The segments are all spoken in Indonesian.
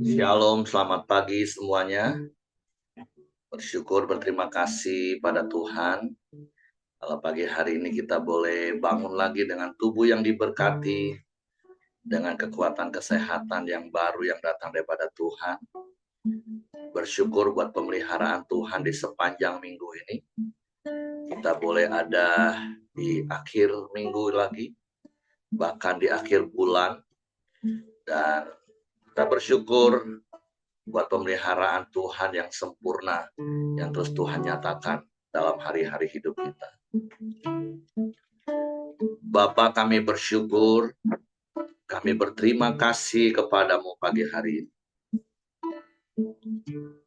Shalom, selamat pagi semuanya. Bersyukur, berterima kasih pada Tuhan. Kalau pagi hari ini kita boleh bangun lagi dengan tubuh yang diberkati, dengan kekuatan kesehatan yang baru yang datang daripada Tuhan. Bersyukur buat pemeliharaan Tuhan di sepanjang minggu ini. Kita boleh ada di akhir minggu lagi, bahkan di akhir bulan. Dan kita bersyukur buat pemeliharaan Tuhan yang sempurna, yang terus Tuhan nyatakan dalam hari-hari hidup kita. Bapa, kami bersyukur, kami berterima kasih kepadamu pagi hari ini.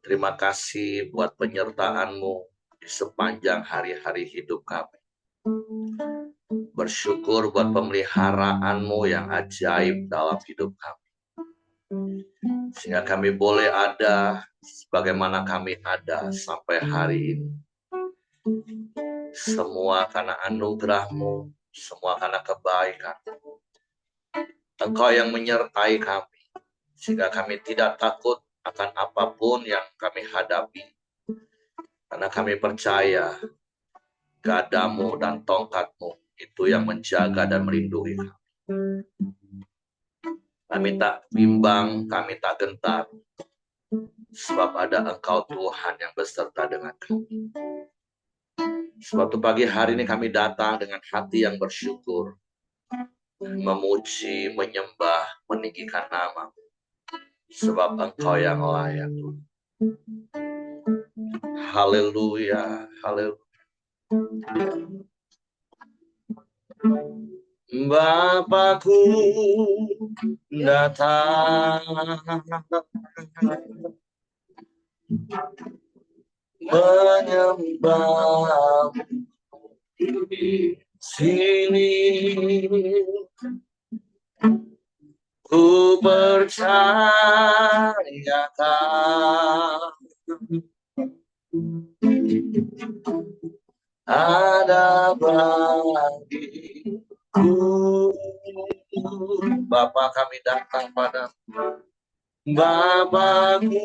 Terima kasih buat penyertaan-Mu di sepanjang hari-hari hidup kami. Bersyukur buat pemeliharaan-Mu yang ajaib dalam hidup kami. Sehingga kami boleh ada sebagaimana kami ada sampai hari ini. Semua karena anugerah-Mu, semua karena kebaikan. Engkau yang menyertai kami, sehingga kami tidak takut akan apapun yang kami hadapi. Karena kami percaya gadamu dan tongkatmu itu yang menjaga dan melindungi kami. Kami tak bimbang, kami tak gentar, sebab ada Engkau Tuhan yang beserta dengan kami. Suatu pagi hari ini kami datang dengan hati yang bersyukur, memuji, menyembah, meninggikan nama-Mu, sebab Engkau yang layak. Haleluya, haleluya. Bapakku datang menyembah sini, ku percayakan ada bagiku. Bapa, kami datang pada Bapakku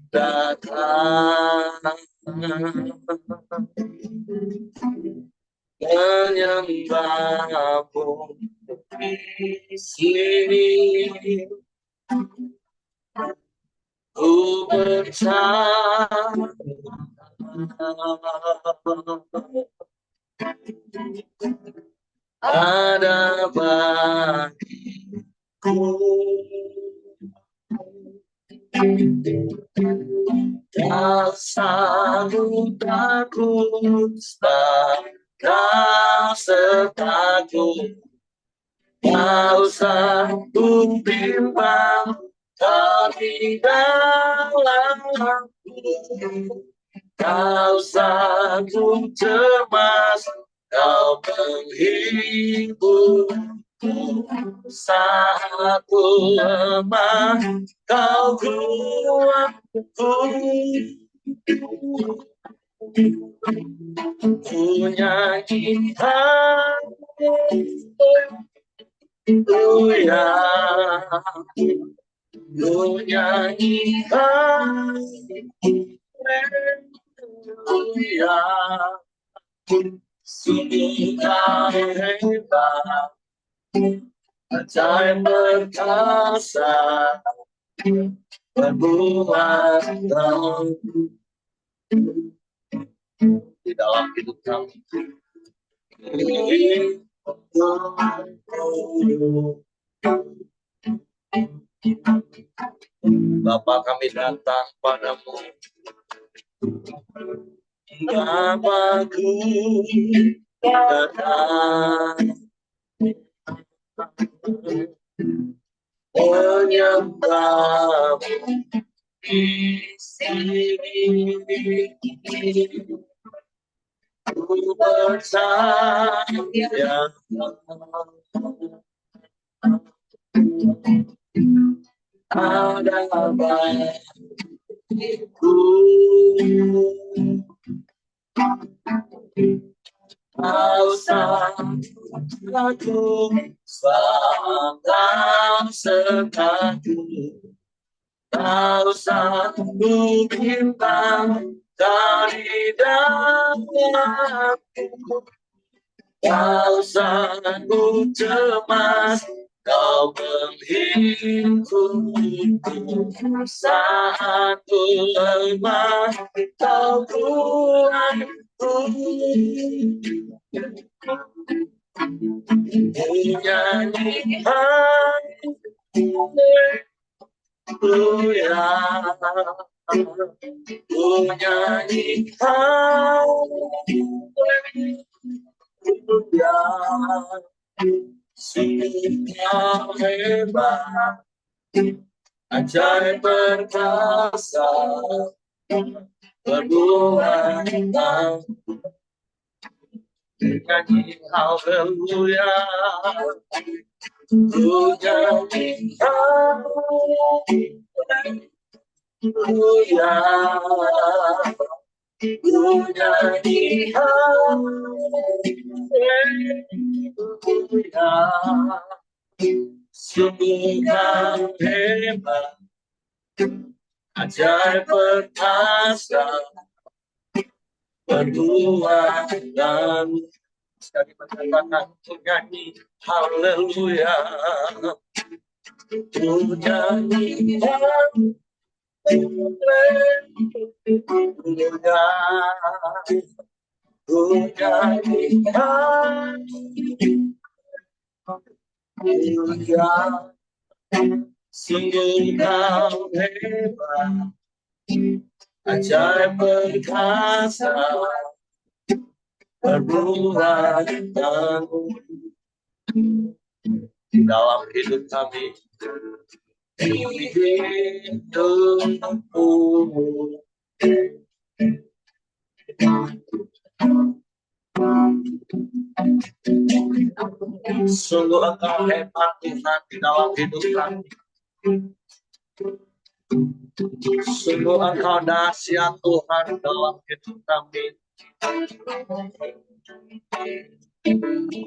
datang menyembahmu di sini, ku percaya ada bagiku. Tak sanggup takut, kau sertaku. Tak usah bimbang, kau di dalamku. Kau sanggup cemas, kau menghiburku. Saat ku lemah, kau kuatku. Ku nyanyikan haleluya, ku nyanyikan haleluya. Sungguh kau hebat, ajaib perkasa, perbuatan di dalam hidup kami. Bapa, kami datang padamu. Bapakku datang menyembahmu di sini, ku percaya ada bagiku. Kau satu selalu sertaku. Kau satu bintang dari dalamku. Kau sanggup cemas, kau menghiburku saat ku lemah, kau kuatku. Menyanyi haleluya, menyanyi haleluya. Sungguh hebat, ajaib perkasa, berbuat nyanyi haleluya, ku nyanyi haleluya, ku nyanyi haleluya. Sungguh kau hebat, ajaib perkasa, berbuat dan sekali mengatakan ku nyanyi haleluya, ku nyanyi haleluya, ku nyanyi haleluya. Sungguh kau hebat, ajaib perkasa, berbuat dan di dalam hidup kami, hidupku. Sungguh engkau hebat Tuhan di dalam hidup kami. Sungguh engkau dahsyat Tuhan dalam hidup kami.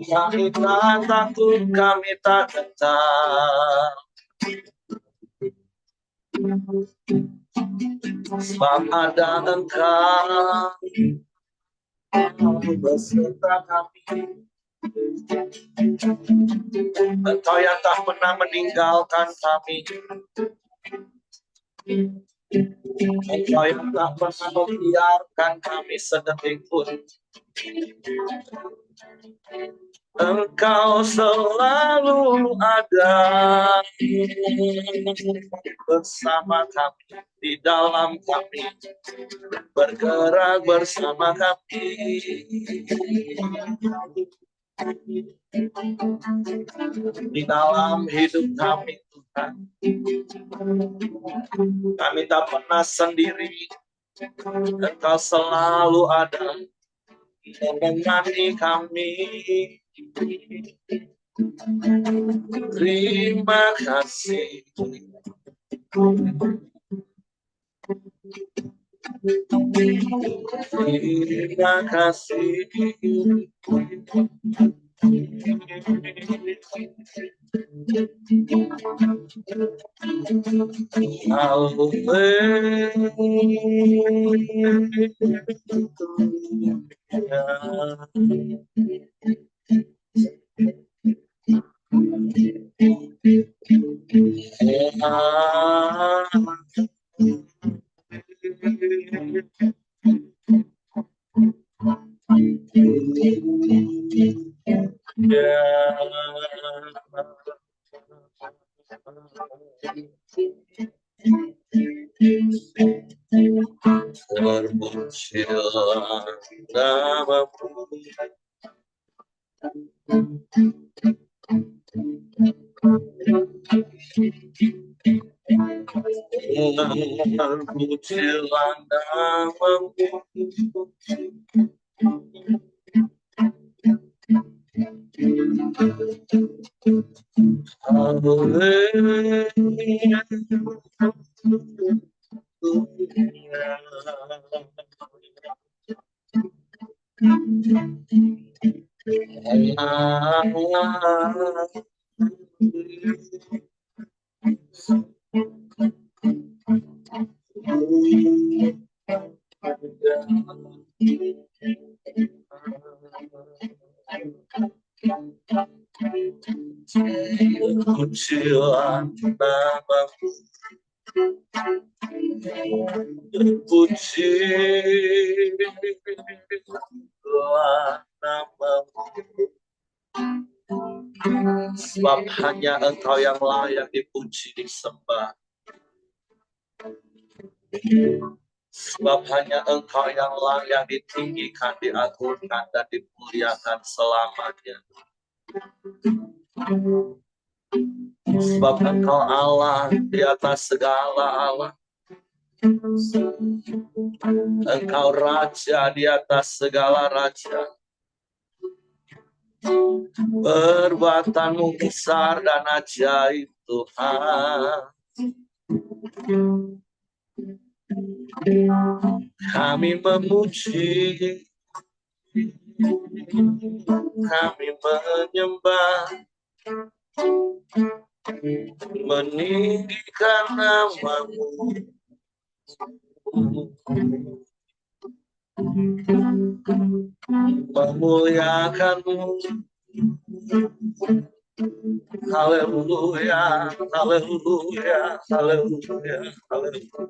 Kami tak takut, kami tak gentar, sebab ada engkau beserta kami. Engkau yang tak pernah meninggalkan kami. Engkau yang tak pernah membiarkan kami sedetik pun. Engkau selalu ada bersama kami, di dalam kami, bergerak bersama kami. Di dalam hidup kami Tuhan, kami tak pernah sendiri. Engkau selalu ada menemani kami. Terima kasih. Terima kasih. Terpujilah namamu. Terpujilah namamu. Pujilah namamu, pujilah namamu, sebab hanya Engkau yang layak dipuji, disembah. Sebab hanya Engkau yang layak ditinggikan, diagungkan, dan dimuliakan selamanya. Sebab Engkau Allah di atas segala Allah. Engkau Raja di atas segala Raja. Perbuatanmu besar dan ajaib, Tuhan. Kami memuji, kami menyembah, meninggikan namamu, memuliakanmu. Haleluya, haleluya, haleluya, haleluya.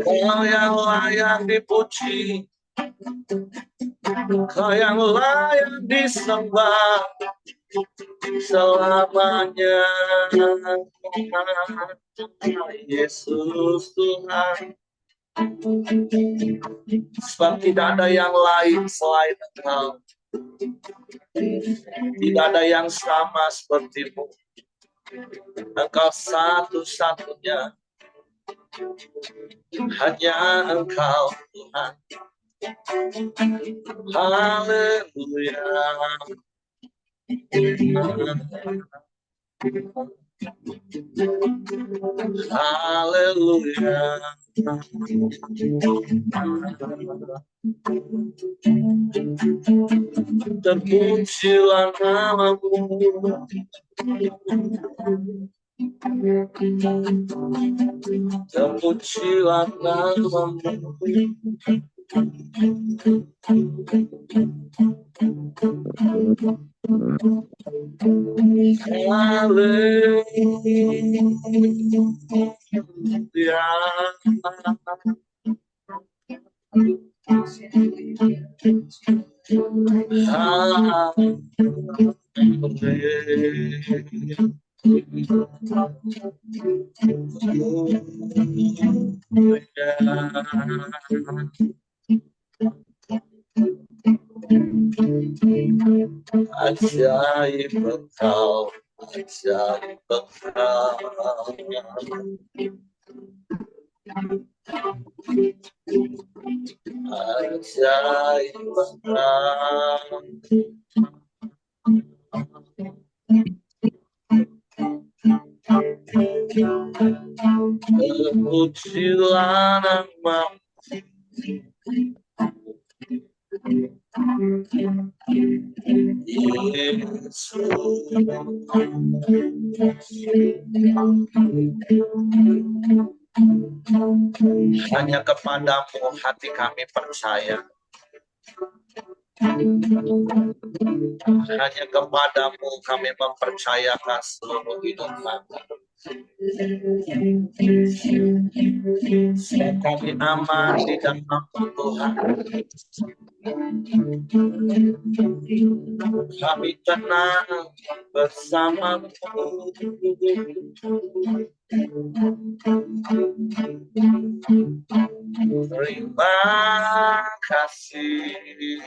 Kau yang layak dipuji, Kau yang layak disembah selamanya. Yesus Tuhan, sebab tidak ada yang lain selain Engkau. Tidak ada yang sama seperti-Mu. Engkau satu-satunya. Hanya Engkau Tuhan. Haleluya. Haleluya. Terpujilah namamu, terpujilah namamu. Haleluya. Ajaib Engkau, ajaib Engkau. Ajaib Engkau. Terpujilah namamu, Yesus. Hanya kepadamu hati kami percaya. Hanya kepadamu kami mempercayakan seluruh hidup kami. Kami aman di dalam Tuhan. Kami tenang bersamamu. Terima kasih.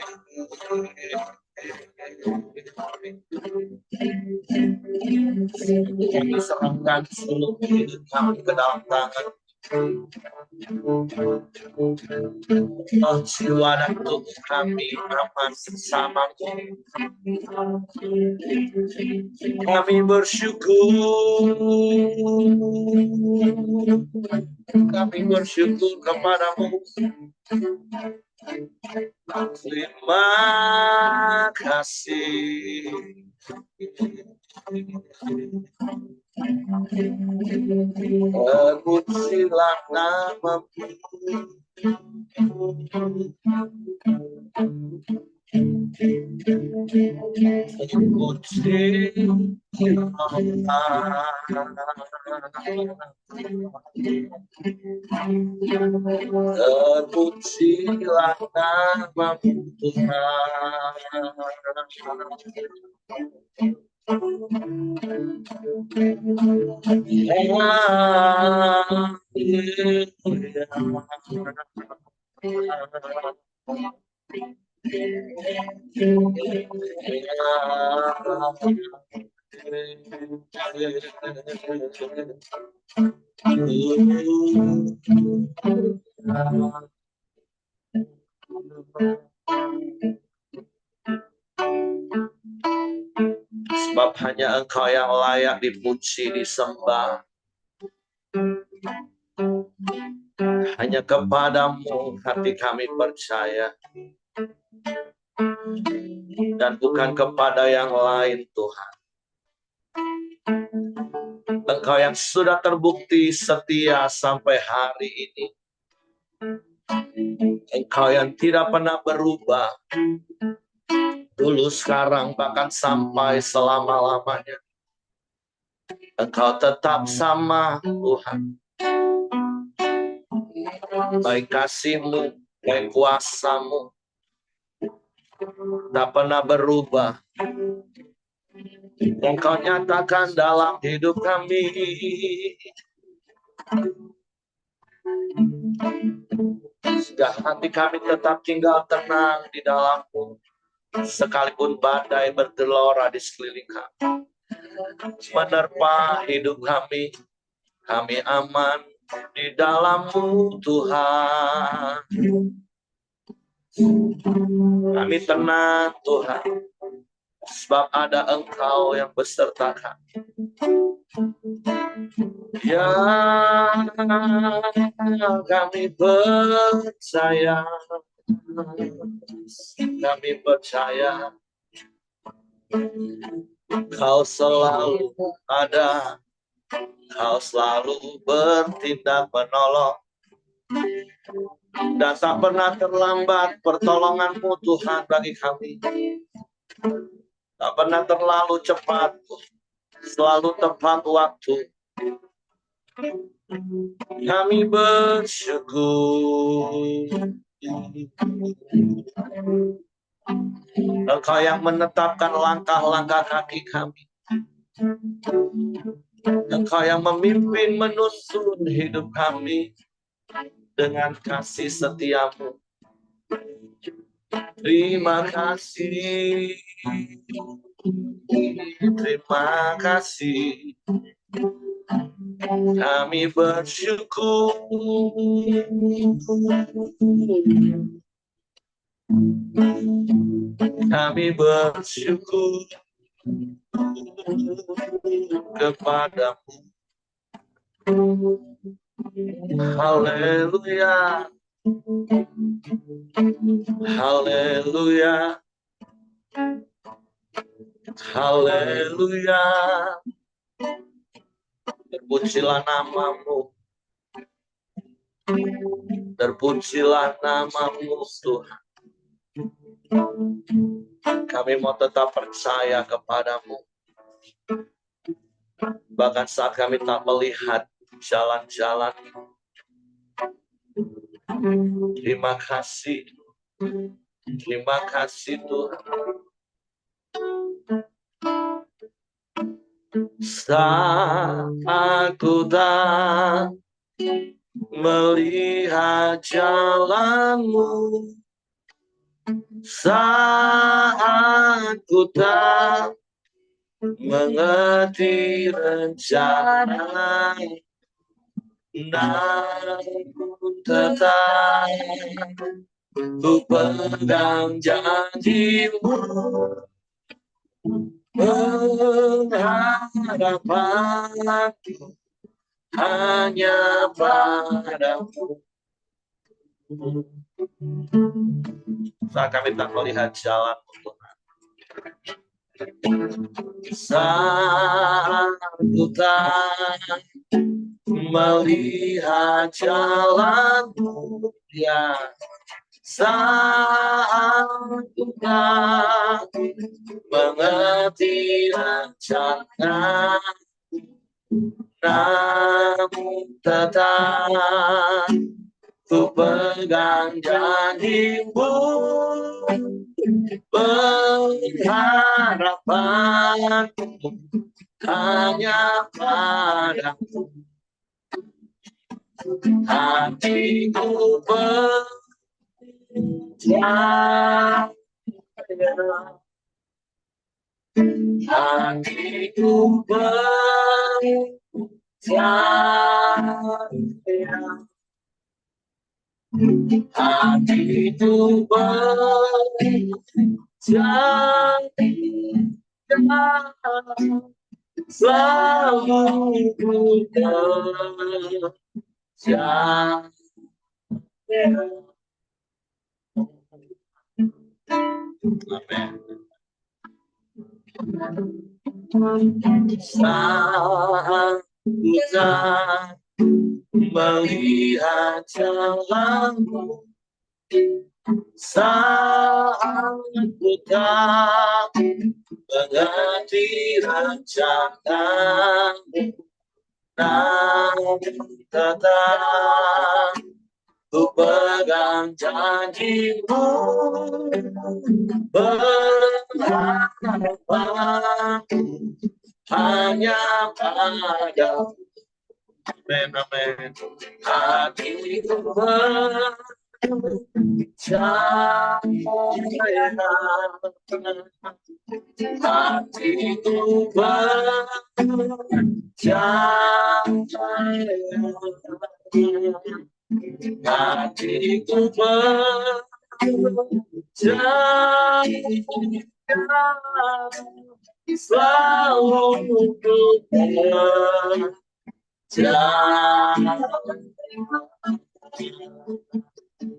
Kami serahkan seluruh hidup kami ke dalam tangan. Jiwa dan tubuh kami aman bersamamu. Kami bersyukur. Kami bersyukur kepadamu. Terima kasih. Terpujilah namamu. Terpujilah namamu Tuhan. Sebab hanya Engkau yang layak dipuji, disembah. Hanya kepadamu hati kami percaya, dan bukan kepada yang lain, Tuhan. Engkau yang sudah terbukti setia sampai hari ini. Engkau yang tidak pernah berubah, dulu, sekarang, bahkan sampai selama-lamanya. Engkau tetap sama, Tuhan. Baik kasih-Mu, baik kuasa-Mu, tak pernah berubah. Engkau nyatakan dalam hidup kami. Sehingga hati kami tetap tinggal tenang di dalam-Mu. Sekalipun badai bergelora di sekeliling kami, menerpa hidup kami, kami aman di dalam-Mu, Tuhan. Kami tenang, Tuhan, sebab ada Engkau yang beserta kami. Ya, kami percaya. Kami percaya Kau selalu ada, Kau selalu bertindak menolong, dan tak pernah terlambat pertolongan-Mu, Tuhan, bagi kami. Tak pernah terlalu cepat, selalu tepat waktu. Kami bersyukur. Engkau yang menetapkan langkah-langkah kaki kami. Engkau yang memimpin, menuntun hidup kami dengan kasih setia-Mu. Terima kasih. Terima kasih. Kami bersyukur. Kami bersyukur kepadamu. Haleluya. Haleluya. Haleluya. Terpujilah namamu. Terpujilah namamu, Tuhan. Kami mau tetap percaya kepadamu. Bahkan saat kami tak melihat jalan-jalan. Terima kasih. Terima kasih, Tuhan. Saat aku tak melihat jalan-Mu, saat ku tak mengerti rencana, namun tetap ku pegang janjimu, pengharapanku hanya padamu. Saat kami tak melihat jalan untuk saat ku tak melihat jalanmu, ya saat ku tak mengerti rencana, namun tetap ku pegang janjimu, pengharapanku hanya padamu. Hatiku percaya, hatiku percaya, hatiku percaya, selalu ku percaya. Amin. Saat kita melihat jalanmu, saat kita mengerti rencanamu, namun tetap ku pegang janjimu, berharapanku hanya padamu. Amin, amin. Hatiku percaya, hatiku percaya, hatiku percaya, selalu ku percaya.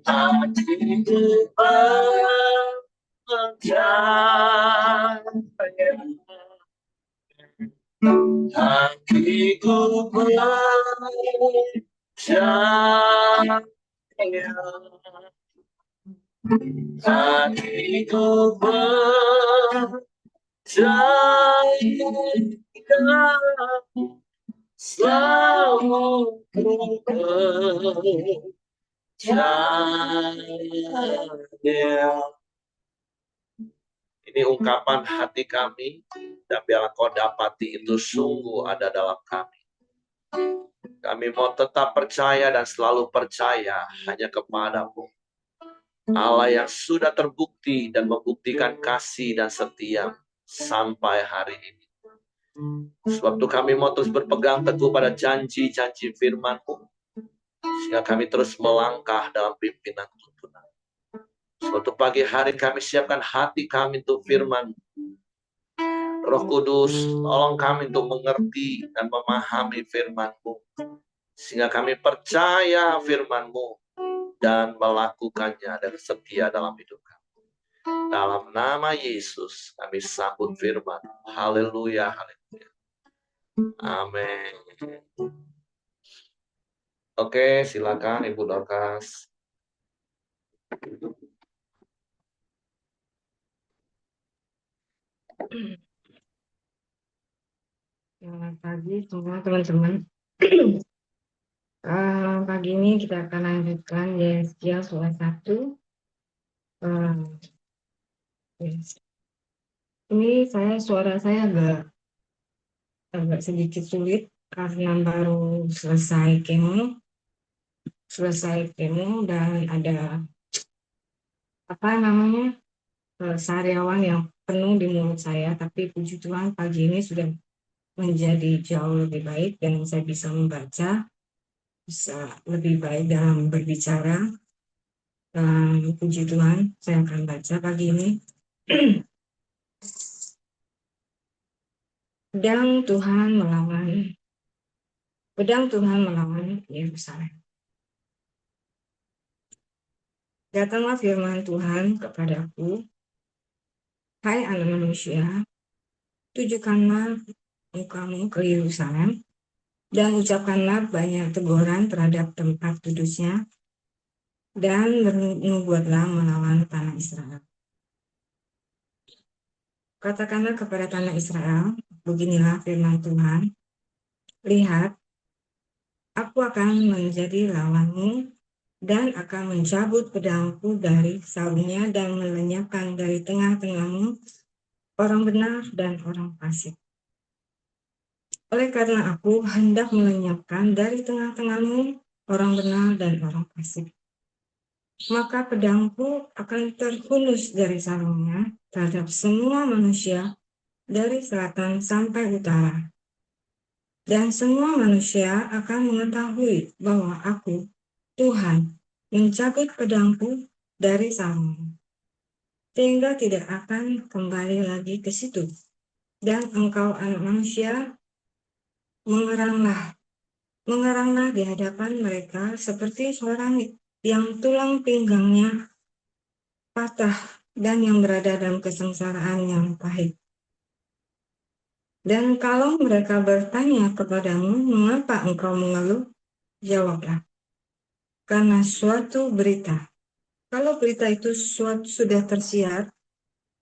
Hatiku percaya, hatiku percaya, hatiku percaya, selalu ku percaya. Ini ungkapan hati kami, dan biarlah kau dapati itu sungguh ada dalam kami. Kami mau tetap percaya dan selalu percaya hanya kepadamu, Allah yang sudah terbukti dan membuktikan kasih dan setia sampai hari ini. Sebab itu kami mau terus berpegang teguh pada janji-janji firman-Mu, sehingga kami terus melangkah dalam pimpinan tuntunan. Suatu pagi hari kami siapkan hati kami untuk firman. Roh Kudus, tolong kami untuk mengerti dan memahami firman-Mu, sehingga kami percaya firman-Mu dan melakukannya dan setia dalam hidup kami. Dalam nama Yesus kami sambut firman. Haleluya, haleluya. Amin. Oke, silakan Ibu Dorcas. Selamat pagi semua teman-teman. Pagi ini kita akan lanjutkan Yesaya surah 1. Ini suara saya agak sedikit sulit karena baru selesai kemo dan ada sariawan yang penuh di mulut saya, tapi puji Tuhan pagi ini sudah menjadi jauh lebih baik dan saya bisa membaca. bisa lebih baik dalam berbicara. Puji Tuhan, saya akan baca pagi ini. Pedang Tuhan melawan Yerusalem. Datanglah firman Tuhan kepadaku, hai anak manusia, tujukanlah mukamu ke Yerusalem, dan ucapkanlah banyak teguran terhadap tempat kudusnya, dan bernubuatlah melawan tanah Israel. Katakanlah kepada tanah Israel, beginilah firman Tuhan, lihat, aku akan menjadi lawanmu, dan akan mencabut pedangku dari sarungnya dan melenyapkan dari tengah-tengahmu orang benar dan orang fasik. Oleh karena aku hendak melenyapkan dari tengah-tengahmu orang benar dan orang fasik, maka pedangku akan terhunus dari sarungnya terhadap semua manusia dari selatan sampai utara. Dan semua manusia akan mengetahui bahwa aku, Tuhan, mencabut pedangku dari sarungmu, sehingga tidak akan kembali lagi ke situ. Dan engkau anak manusia, mengeranglah di hadapan mereka seperti seorang yang tulang pinggangnya patah dan yang berada dalam kesengsaraan yang pahit. Dan kalau mereka bertanya kepadamu, mengapa engkau mengeluh? Jawablah, karena suatu berita. Kalau berita itu sudah tersiar,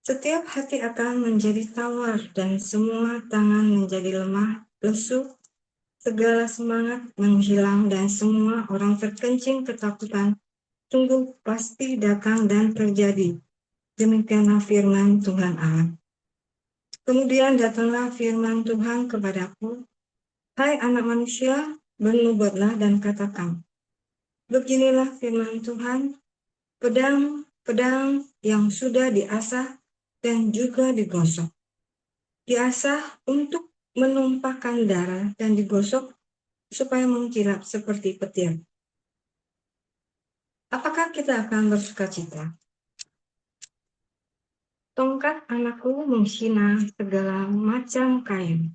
setiap hati akan menjadi tawar dan semua tangan menjadi lemah, lesu, segala semangat menghilang dan semua orang terkencing ketakutan. Sungguh pasti datang dan terjadi. Demikianlah firman Tuhan Allah. Kemudian datanglah firman Tuhan kepadaku, hai anak manusia, bernubuatlah dan katakan, beginilah firman Tuhan, pedang yang sudah diasah dan juga digosok. Diasah untuk menumpahkan darah dan digosok supaya mengkilap seperti petir. Apakah kita akan bersukacita? Tongkat anakku menghina segala macam kain.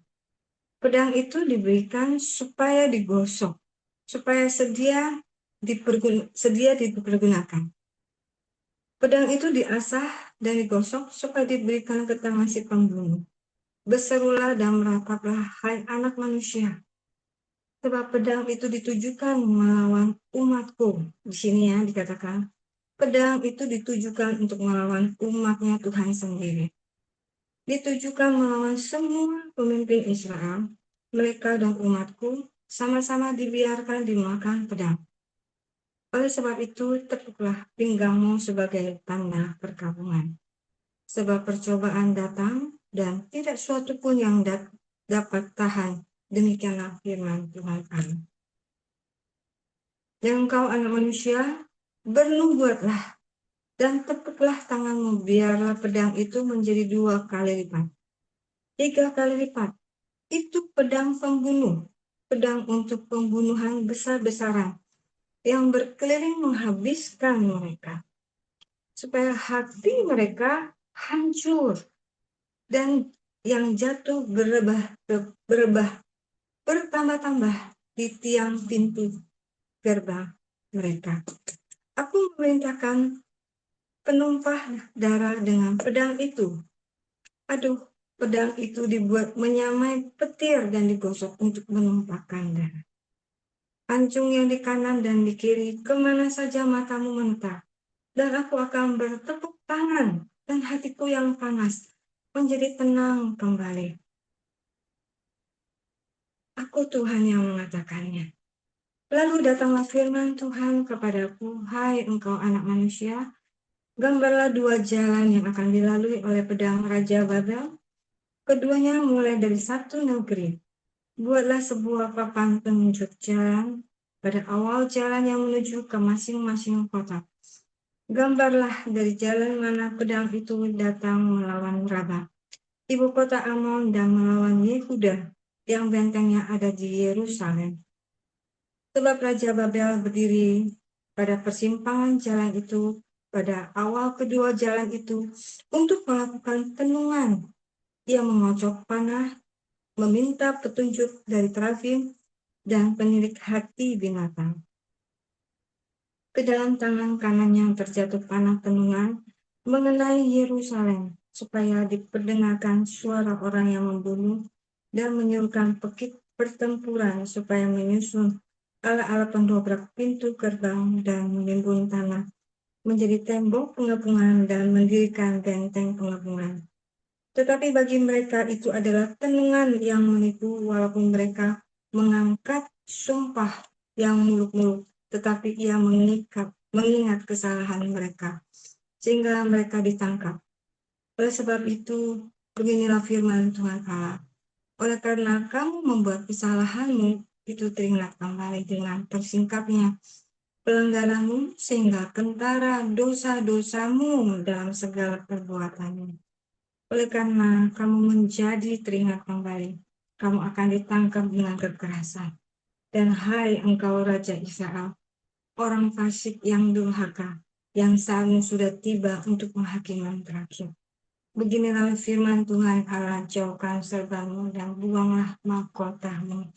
Pedang itu diberikan supaya digosok, supaya sedia dipergunakan. Pedang itu diasah dan digosok supaya diberikan ke tangan si pembunuh. Berserulah dan merataplah, hai anak manusia, sebab pedang itu ditujukan melawan umatku. Di sini ya dikatakan, pedang itu ditujukan untuk melawan umatnya Tuhan sendiri. Ditujukan melawan semua pemimpin Israel, mereka dan umatku sama-sama dibiarkan dimakan pedang. Oleh sebab itu, tepuklah pinggangmu sebagai tanda perkabungan. Sebab percobaan datang dan tidak suatu pun yang dapat tahan. Demikianlah firman Tuhan Allah. Dan engkau anak manusia, bernubuatlah dan tepuklah tanganmu, biarlah pedang itu menjadi 2 kali lipat, 3 kali lipat. Itu pedang pembunuh, pedang untuk pembunuhan besar-besaran yang berkeliling menghabiskan mereka, supaya hati mereka hancur dan yang jatuh bertambah-tambah di tiang pintu gerbang mereka. Aku memerintahkan penumpah darah dengan pedang itu. Aduh, pedang itu dibuat menyamai petir dan digosok untuk menumpahkan darah. Pancung yang di kanan dan di kiri, kemana saja matamu menetap. Dan aku akan bertepuk tangan, dan hatiku yang panas menjadi tenang kembali. Aku Tuhan yang mengatakannya. Lalu datanglah firman Tuhan kepadaku, hai engkau anak manusia, gambarlah 2 jalan yang akan dilalui oleh pedang Raja Babel. Keduanya mulai dari satu negeri. Buatlah sebuah papan penunjuk jalan pada awal jalan yang menuju ke masing-masing kota. Gambarlah dari jalan mana pedang itu datang melawan Rabah, ibu kota Amon, dan melawan Yehuda yang bentengnya ada di Yerusalem. Sebab Raja Babel berdiri pada persimpangan jalan itu, pada awal kedua jalan itu, untuk melakukan tenungan. Ia mengocok panah, meminta petunjuk dari terafim dan penilik hati binatang. Ke dalam tangan kanan yang terjatuh panah tenungan mengenai Yerusalem, supaya diperdengarkan suara orang yang membunuh dan menyuruhkan pekik pertempuran, supaya menyusun alat-alat pendobrak pintu gerbang dan menimbun tanah menjadi tembok pengepungan dan mendirikan benteng pengepungan. Tetapi bagi mereka itu adalah tenungan yang menipu, walaupun mereka mengangkat sumpah yang muluk-muluk, tetapi ia mengingat kesalahan mereka, sehingga mereka ditangkap. Oleh sebab itu, beginilah firman Tuhan Allah. Oleh karena kamu membuat kesalahanmu, itu teringat kembali dengan tersingkapnya pelanggaranmu, sehingga kentara dosa-dosamu dalam segala perbuatanmu. Oleh karena kamu menjadi teringat kembali, kamu akan ditangkap dengan kekerasan. Dan hai engkau Raja Israel, orang fasik yang durhaka, yang saatnya sudah tiba untuk penghakiman terakhir. Beginilah firman Tuhan Allah, jauhkan serbamu dan buanglah mahkotamu.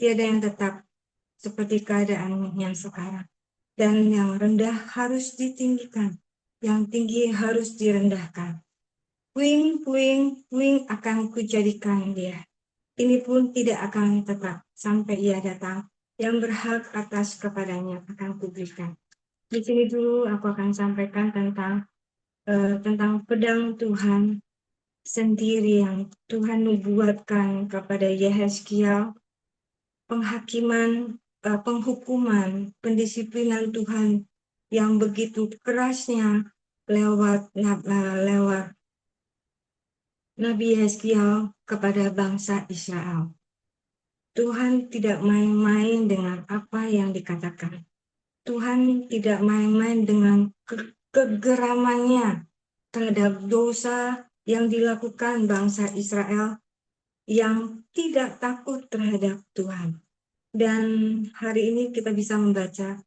Tiada yang tetap seperti keadaan yang sekarang. Dan yang rendah harus ditinggikan, yang tinggi harus direndahkan. Puing-puing akan kujadikan dia. Ini pun tidak akan tetap sampai ia datang. Yang berhak atas kepadanya akan kuberikan. Di sini dulu aku akan sampaikan tentang pedang Tuhan sendiri yang Tuhan nubuatkan kepada Yehezkiel, penghukuman, pendisiplinan Tuhan yang begitu kerasnya lewat Nabi Yehezkiel kepada bangsa Israel. Tuhan tidak main-main dengan apa yang dikatakan. Tuhan tidak main-main dengan kegeramannya terhadap dosa yang dilakukan bangsa Israel yang tidak takut terhadap Tuhan. Dan hari ini kita bisa membaca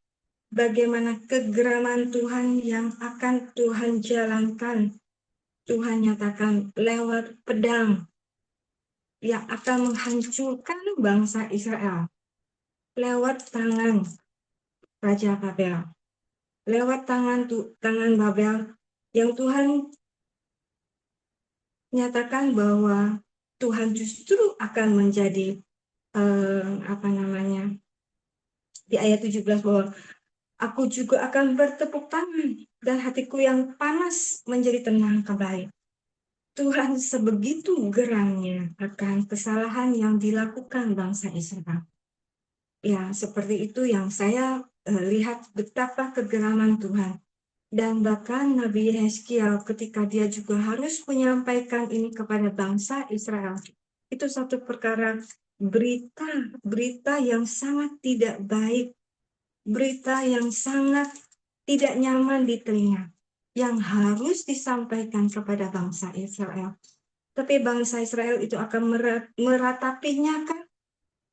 bagaimana kegeraman Tuhan yang akan Tuhan jalankan. Tuhan nyatakan lewat pedang yang akan menghancurkan bangsa Israel lewat tangan Raja Babel, lewat tangan Babel yang Tuhan nyatakan bahwa Tuhan justru akan menjadi di ayat 17 bahwa aku juga akan bertepuk tangan dan hatiku yang panas menjadi tenang kembali. Tuhan sebegitu geramnya akan kesalahan yang dilakukan bangsa Israel. Ya, seperti itu yang saya lihat betapa kegeraman Tuhan. Dan bahkan Nabi Yehezkiel ketika dia juga harus menyampaikan ini kepada bangsa Israel, itu satu perkara berita yang sangat tidak baik, berita yang sangat tidak nyaman di telinga, yang harus disampaikan kepada bangsa Israel. Tapi bangsa Israel itu akan meratapinya kan?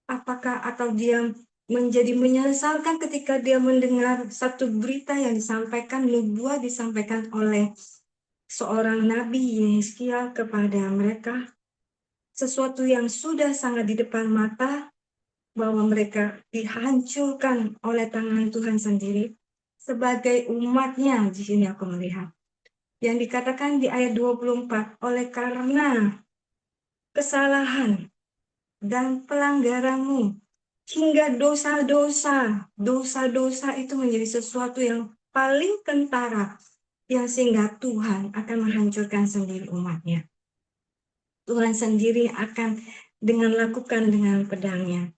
Apakah atau dia menjadi menyesalkan ketika dia mendengar satu berita yang disampaikan, nubuat disampaikan oleh seorang Nabi Yehezkiel kepada mereka, sesuatu yang sudah sangat di depan mata, bahwa mereka dihancurkan oleh tangan Tuhan sendiri sebagai umatnya. Di sini aku melihat yang dikatakan di ayat 24, oleh karena kesalahan dan pelanggaranmu, hingga dosa-dosa itu menjadi sesuatu yang paling kentara, yang sehingga Tuhan akan menghancurkan sendiri umatnya. Tuhan sendiri akan lakukan dengan pedangnya.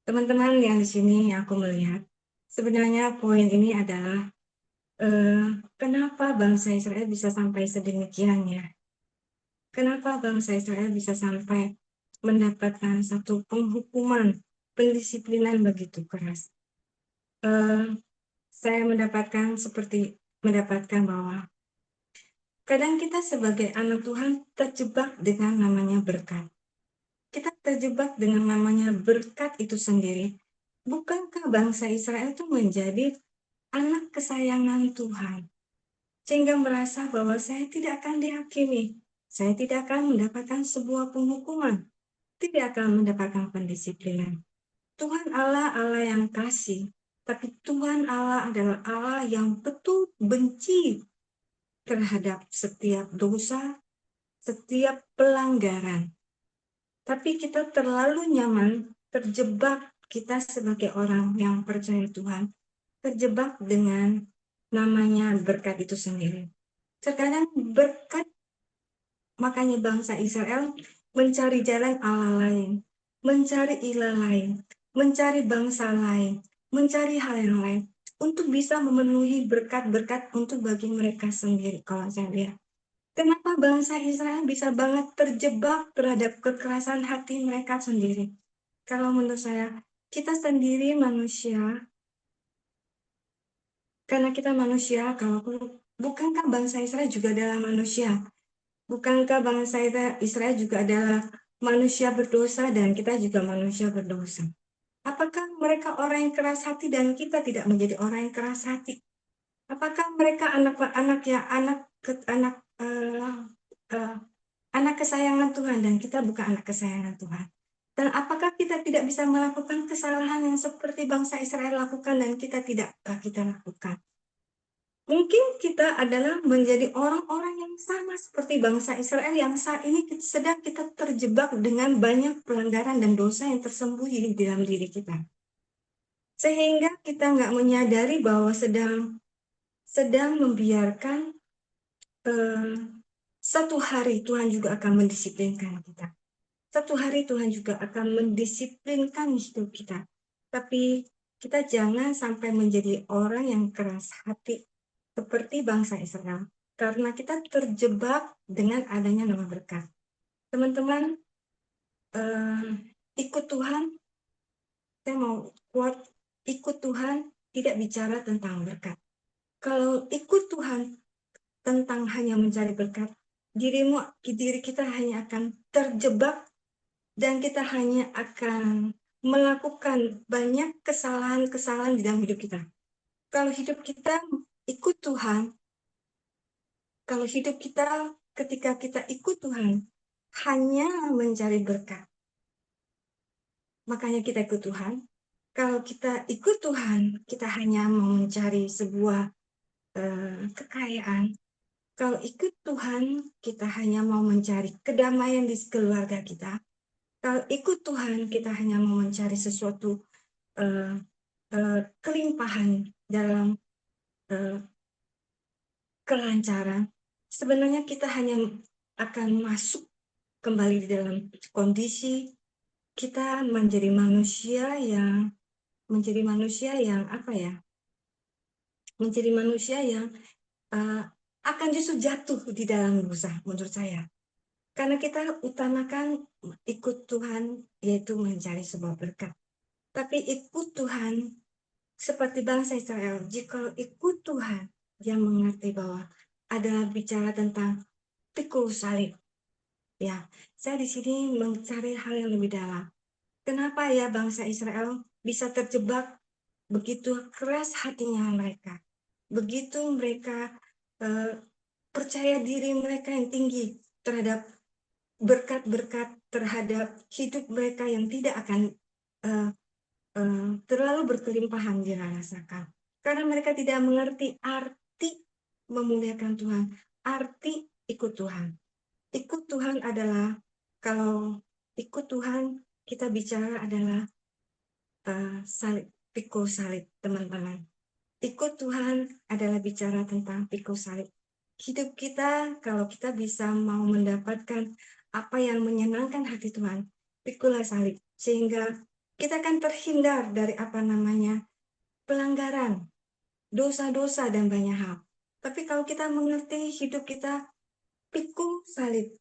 Teman-teman yang di sini aku melihat, sebenarnya poin ini adalah kenapa bangsa Israel bisa sampai sedemikiannya? Kenapa bangsa Israel bisa sampai mendapatkan satu penghukuman, pendisiplinan begitu keras? Saya mendapatkan bahwa kadang kita sebagai anak Tuhan terjebak dengan namanya berkat. Kita terjebak dengan namanya berkat itu sendiri. bukankah bangsa Israel itu menjadi anak kesayangan Tuhan? Sehingga merasa bahwa saya tidak akan dihakimi, saya tidak akan mendapatkan sebuah penghukuman, tidak akan mendapatkan pendisiplinan. Tuhan Allah, Allah yang kasih, tapi Tuhan Allah adalah Allah yang betul benci terhadap setiap dosa, setiap pelanggaran. Tapi kita terlalu nyaman, terjebak, kita sebagai orang yang percaya Tuhan, terjebak dengan namanya berkat itu sendiri. Terkadang berkat, makanya bangsa Israel mencari jalan Allah lain, mencari ilah lain, mencari bangsa lain, mencari hal yang lain, untuk bisa memenuhi berkat-berkat untuk bagi mereka sendiri. Kalau saya lihat, kenapa bangsa Israel bisa banget terjebak terhadap kekerasan hati mereka sendiri? Kalau menurut saya, kita sendiri manusia, karena kita manusia, kalau bukankah bangsa Israel juga adalah manusia? Bukankah bangsa Israel juga adalah manusia berdosa dan kita juga manusia berdosa? Apakah mereka orang yang keras hati dan kita tidak menjadi orang yang keras hati? Apakah mereka anak-anak ya anak kesayangan Tuhan dan kita bukan anak kesayangan Tuhan? Dan apakah kita tidak bisa melakukan kesalahan yang seperti bangsa Israel lakukan dan kita lakukan? Mungkin kita adalah menjadi orang-orang yang sama seperti bangsa Israel yang saat ini sedang kita terjebak dengan banyak pelanggaran dan dosa yang tersembunyi di dalam diri kita. Sehingga kita nggak menyadari bahwa sedang membiarkan satu hari Tuhan juga akan mendisiplinkan kita. Satu hari Tuhan juga akan mendisiplinkan hidup kita. Tapi kita jangan sampai menjadi orang yang keras hati seperti bangsa Israel. Karena kita terjebak dengan adanya nama berkat. Teman-teman, ikut Tuhan, saya mau quote, ikut Tuhan tidak bicara tentang berkat. Kalau ikut Tuhan tentang hanya mencari berkat, diri kita hanya akan terjebak dan kita hanya akan melakukan banyak kesalahan-kesalahan di dalam hidup kita. Kalau hidup kita ikut Tuhan, kalau hidup kita ketika kita ikut Tuhan hanya mencari berkat, makanya kita ikut Tuhan. Kalau kita ikut Tuhan, kita hanya mau mencari sebuah kekayaan. Kalau ikut Tuhan, kita hanya mau mencari kedamaian di keluarga kita. Kalau ikut Tuhan, kita hanya mau mencari sesuatu kelimpahan dalam kelancaran. Sebenarnya kita hanya akan masuk kembali di dalam kondisi kita menjadi manusia yang apa ya? Menjadi manusia yang akan justru jatuh di dalam dosa menurut saya. Karena kita utamakan ikut Tuhan yaitu mencari sebuah berkat. Tapi ikut Tuhan seperti bangsa Israel, jika ikut Tuhan, dia mengerti bahwa adalah bicara tentang pikul salib. Ya, saya di sini mencari hal yang lebih dalam. Kenapa ya bangsa Israel bisa terjebak begitu keras hatinya mereka? Begitu mereka percaya diri mereka yang tinggi terhadap berkat-berkat, terhadap hidup mereka yang tidak akan terlalu berkelimpahan dirasakan. Karena mereka tidak mengerti arti memuliakan Tuhan, arti ikut Tuhan. Ikut Tuhan adalah, kalau ikut Tuhan, kita bicara adalah salib, pikul salib, teman-teman. Ikut Tuhan adalah bicara tentang pikul salib. Hidup kita, kalau kita bisa mau mendapatkan apa yang menyenangkan hati Tuhan, pikulah salib. Sehingga kita akan terhindar dari pelanggaran, dosa-dosa, dan banyak hal. Tapi kalau kita mengerti hidup kita pikul salib,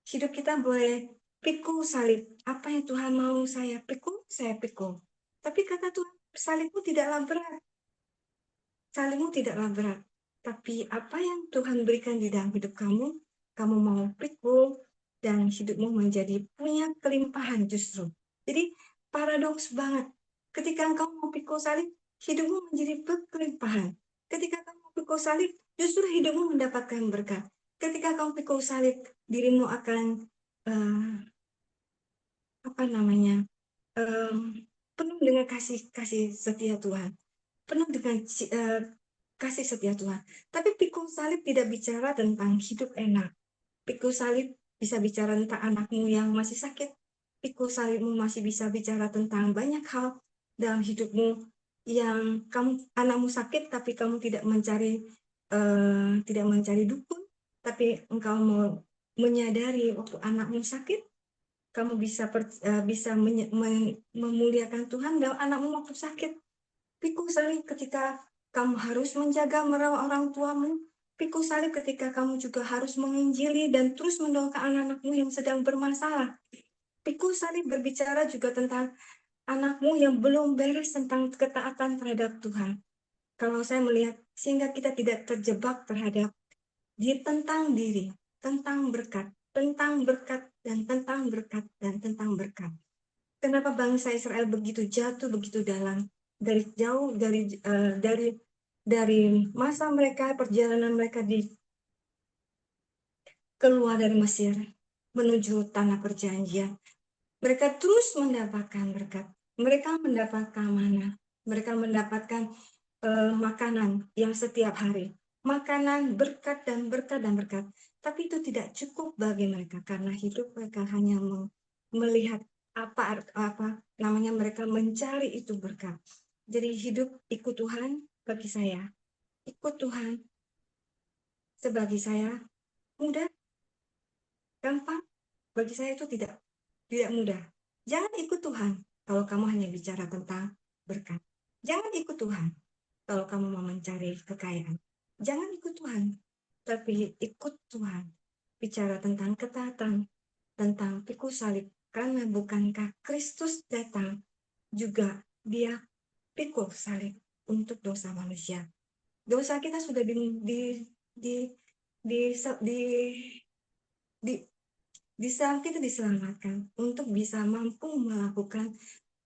hidup kita boleh pikul salib. Apa yang Tuhan mau saya pikul. Tapi kata Tuhan, salibmu tidaklah berat. Salibmu tidaklah berat. Tapi apa yang Tuhan berikan di dalam hidup kamu mau pikul, dan hidupmu menjadi punya kelimpahan justru. Jadi paradoks banget. Ketika engkau mau pikul salib, hidupmu menjadi berkelimpahan. Ketika kamu pikul salib, justru hidupmu mendapatkan berkat. Ketika kamu pikul salib, dirimu akan penuh dengan kasih setia Tuhan, penuh dengan kasih setia Tuhan. Tapi pikul salib tidak bicara tentang hidup enak. Pikul salib bisa bicara tentang anakmu yang masih sakit. Pikul salibmu masih bisa bicara tentang banyak hal dalam hidupmu yang anakmu sakit, tapi kamu tidak mencari dukun, tapi engkau mau menyadari waktu anakmu sakit, kamu bisa memuliakan Tuhan dalam anakmu waktu sakit. Pikul salib ketika kamu harus menjaga merawat orang tuamu. Pikul salib ketika kamu juga harus menginjili dan terus mendoakan anak-anakmu yang sedang bermasalah. Pikul salib berbicara juga tentang anakmu yang belum beres tentang ketaatan terhadap Tuhan. Kalau saya melihat, sehingga kita tidak terjebak terhadap tentang diri, tentang berkat, dan tentang berkat, dan tentang berkat. Kenapa bangsa Israel begitu jatuh, begitu dalam, dari jauh, dari masa mereka, perjalanan mereka keluar dari Mesir menuju tanah perjanjian. Mereka terus mendapatkan berkat. Mereka mendapatkan mana? Mereka mendapatkan makanan yang setiap hari. Makanan, berkat, dan berkat, dan berkat. Tapi itu tidak cukup bagi mereka karena hidup mereka hanya melihat apa namanya, mereka mencari itu berkat. Jadi hidup ikut Tuhan bagi saya, ikut Tuhan sebagai saya mudah, gampang. Bagi saya itu tidak mudah. Jangan ikut Tuhan kalau kamu hanya bicara tentang berkat. Jangan ikut Tuhan kalau kamu mau mencari kekayaan. Jangan ikut Tuhan, tapi ikut Tuhan. Bicara tentang ketaatan, tentang pikul salib. Karena bukankah Kristus datang juga dia pikul salib untuk dosa manusia. Dosa kita sudah di, kita diselamatkan untuk bisa mampu melakukan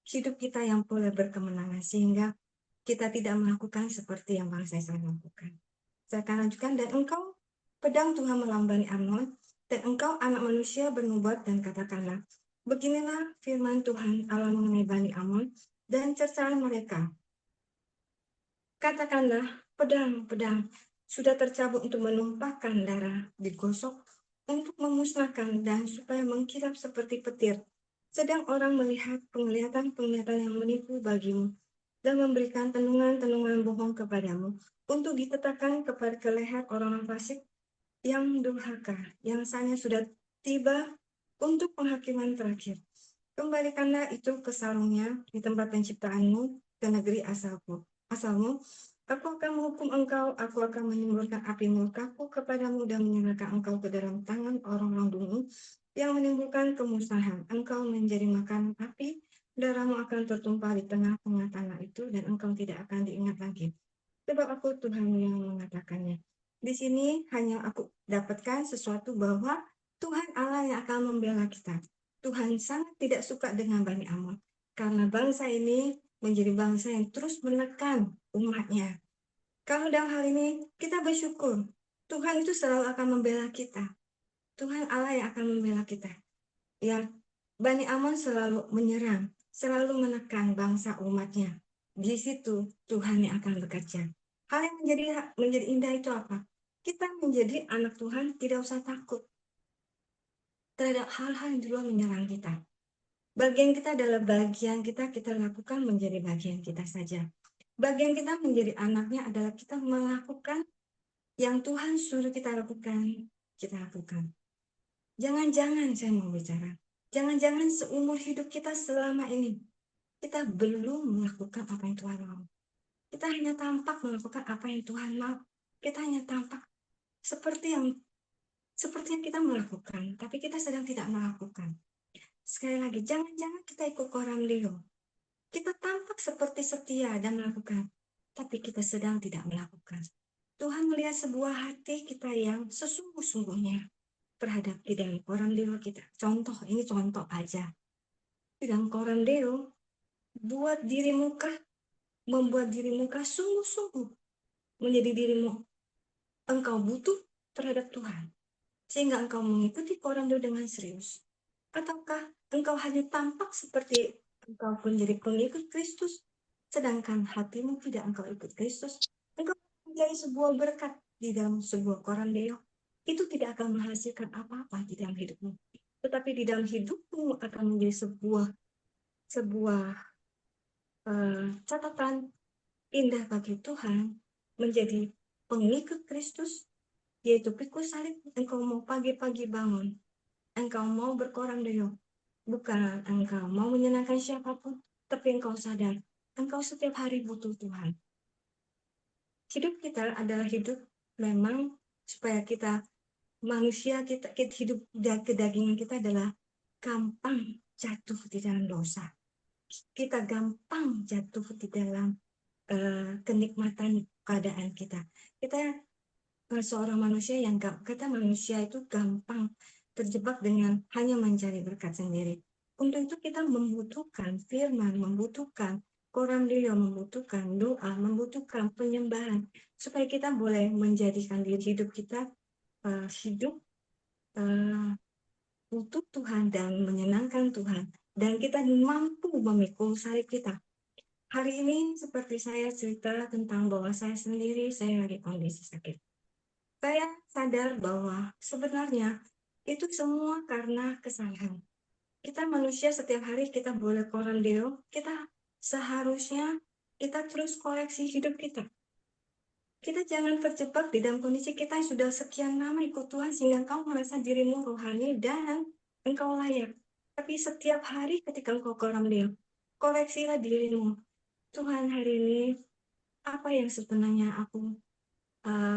hidup kita yang boleh berkemenangan, sehingga kita tidak melakukan seperti yang bangsa Israel lakukan. Saya akan lanjutkan, dan engkau pedang Tuhan melambani Amnon, dan engkau anak manusia bernubuat dan katakanlah, beginilah firman Tuhan Allah mengenai Bani Amon dan cercaan mereka. Katakanlah, pedang sudah tercabut untuk menumpahkan darah, digosok untuk memusnahkan dan supaya mengkilap seperti petir. Sedang orang melihat penglihatan yang menipu bagimu dan memberikan tenungan bohong kepadamu untuk ditetapkan kepada leher orang fasik yang durhaka, yang saatnya sudah tiba untuk penghakiman terakhir. Kembalikanlah itu ke sarungnya di tempat penciptaanmu, ke negeri asalmu. Aku akan menghukum engkau, aku akan menimbulkan api murkaku kepadamu dan menyerahkan engkau ke dalam tangan orang-orang dungu yang menimbulkan kemusnahan. Engkau menjadi makan api, darahmu akan tertumpah di tengah-tengah tanah itu, dan engkau tidak akan diingat lagi. Sebab aku Tuhan yang mengatakannya. Di sini hanya aku dapatkan sesuatu bahwa Tuhan Allah yang akan membela kita. Tuhan sangat tidak suka dengan Bani Amon, karena bangsa ini menjadi bangsa yang terus menekan umatnya. Kalau dalam hal ini kita bersyukur, Tuhan itu selalu akan membela kita. Tuhan Allah yang akan membela kita. Ya, Bani Amon selalu menyerang, selalu menekan bangsa umatnya. Di situ Tuhan yang akan bekerja. Hal yang menjadi indah itu apa? Kita menjadi anak Tuhan tidak usah takut terhadap hal-hal yang di luar menyerang kita. Bagian kita adalah bagian kita lakukan menjadi bagian kita saja. Bagian kita menjadi anaknya adalah kita melakukan yang Tuhan suruh kita lakukan, kita lakukan. Jangan-jangan saya mau bicara, jangan-jangan seumur hidup kita selama ini, kita belum melakukan apa yang Tuhan mau. Kita hanya tampak melakukan apa yang Tuhan mau. Kita hanya tampak seperti yang kita melakukan, tapi kita sedang tidak melakukan. Sekali lagi, jangan-jangan kita ikut koram Leo. Kita tampak seperti setia dan melakukan, tapi kita sedang tidak melakukan. Tuhan melihat sebuah hati kita yang sesungguh-sungguhnya terhadap di dalam koran Leo kita. Ini contoh aja. Di dalam koran Leo, buat dirimu kah, membuat dirimu kah sungguh-sungguh menjadi dirimu engkau butuh terhadap Tuhan, sehingga engkau mengikuti Korando dengan serius? Ataukah engkau hanya tampak seperti engkau menjadi pengikut Kristus, sedangkan hatimu tidak engkau ikut Kristus? Engkau menjadi sebuah berkat di dalam sebuah Korandeo, itu tidak akan menghasilkan apa-apa di dalam hidupmu. Tetapi di dalam hidupmu akan menjadi sebuah catatan indah bagi Tuhan, menjadi pengikut Kristus, yaitu pikul salib. Engkau mau pagi-pagi bangun, engkau mau berkorandeo, bukan engkau mau menyenangkan siapapun, tapi engkau sadar, engkau setiap hari butuh Tuhan. Hidup kita adalah hidup memang supaya kita manusia, kita hidup kedagingan kita adalah gampang jatuh di dalam dosa. Kita gampang jatuh di dalam kenikmatan keadaan kita. Kita seorang manusia yang kita manusia itu gampang terjebak dengan hanya mencari berkat sendiri. Untuk itu kita membutuhkan firman, membutuhkan Korandeo, membutuhkan doa, membutuhkan penyembahan, supaya kita boleh menjadikan diri hidup kita hidup untuk Tuhan dan menyenangkan Tuhan. Dan kita mampu memikul salib kita. Hari ini seperti saya cerita tentang bahwa saya sendiri, saya lagi kondisi sakit. Saya sadar bahwa sebenarnya itu semua karena kesalahan. Kita manusia setiap hari kita boleh Korandeo, kita seharusnya kita terus koreksi hidup kita. Kita jangan terjebak di dalam kondisi kita yang sudah sekian lama ikut Tuhan sehingga engkau merasa dirimu rohani dan engkau layak. Tapi setiap hari ketika engkau Korandeo, koreksilah dirimu. Tuhan, hari ini apa yang sebenarnya aku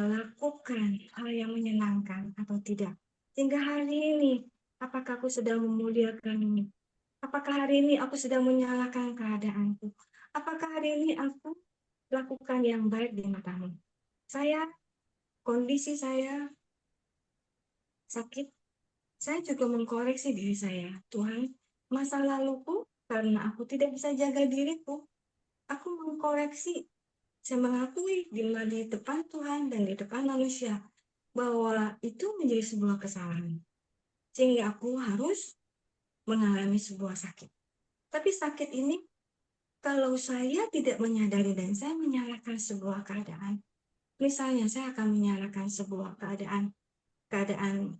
lakukan, hal yang menyenangkan atau tidak? Sehingga hari ini, apakah aku sedang memuliakanmu? Apakah hari ini aku sedang menyalahkan keadaanku? Apakah hari ini aku lakukan yang baik di matamu? Kondisi saya sakit, saya juga mengkoreksi diri saya. Tuhan, masa laluku karena aku tidak bisa jaga diriku, aku mengkoreksi. Saya mengakui di depan Tuhan dan di depan manusia bahwa itu menjadi sebuah kesalahan. Sehingga aku harus mengalami sebuah sakit. Tapi sakit ini, kalau saya tidak menyadari dan saya menyalahkan sebuah keadaan, misalnya saya akan menyalahkan sebuah keadaan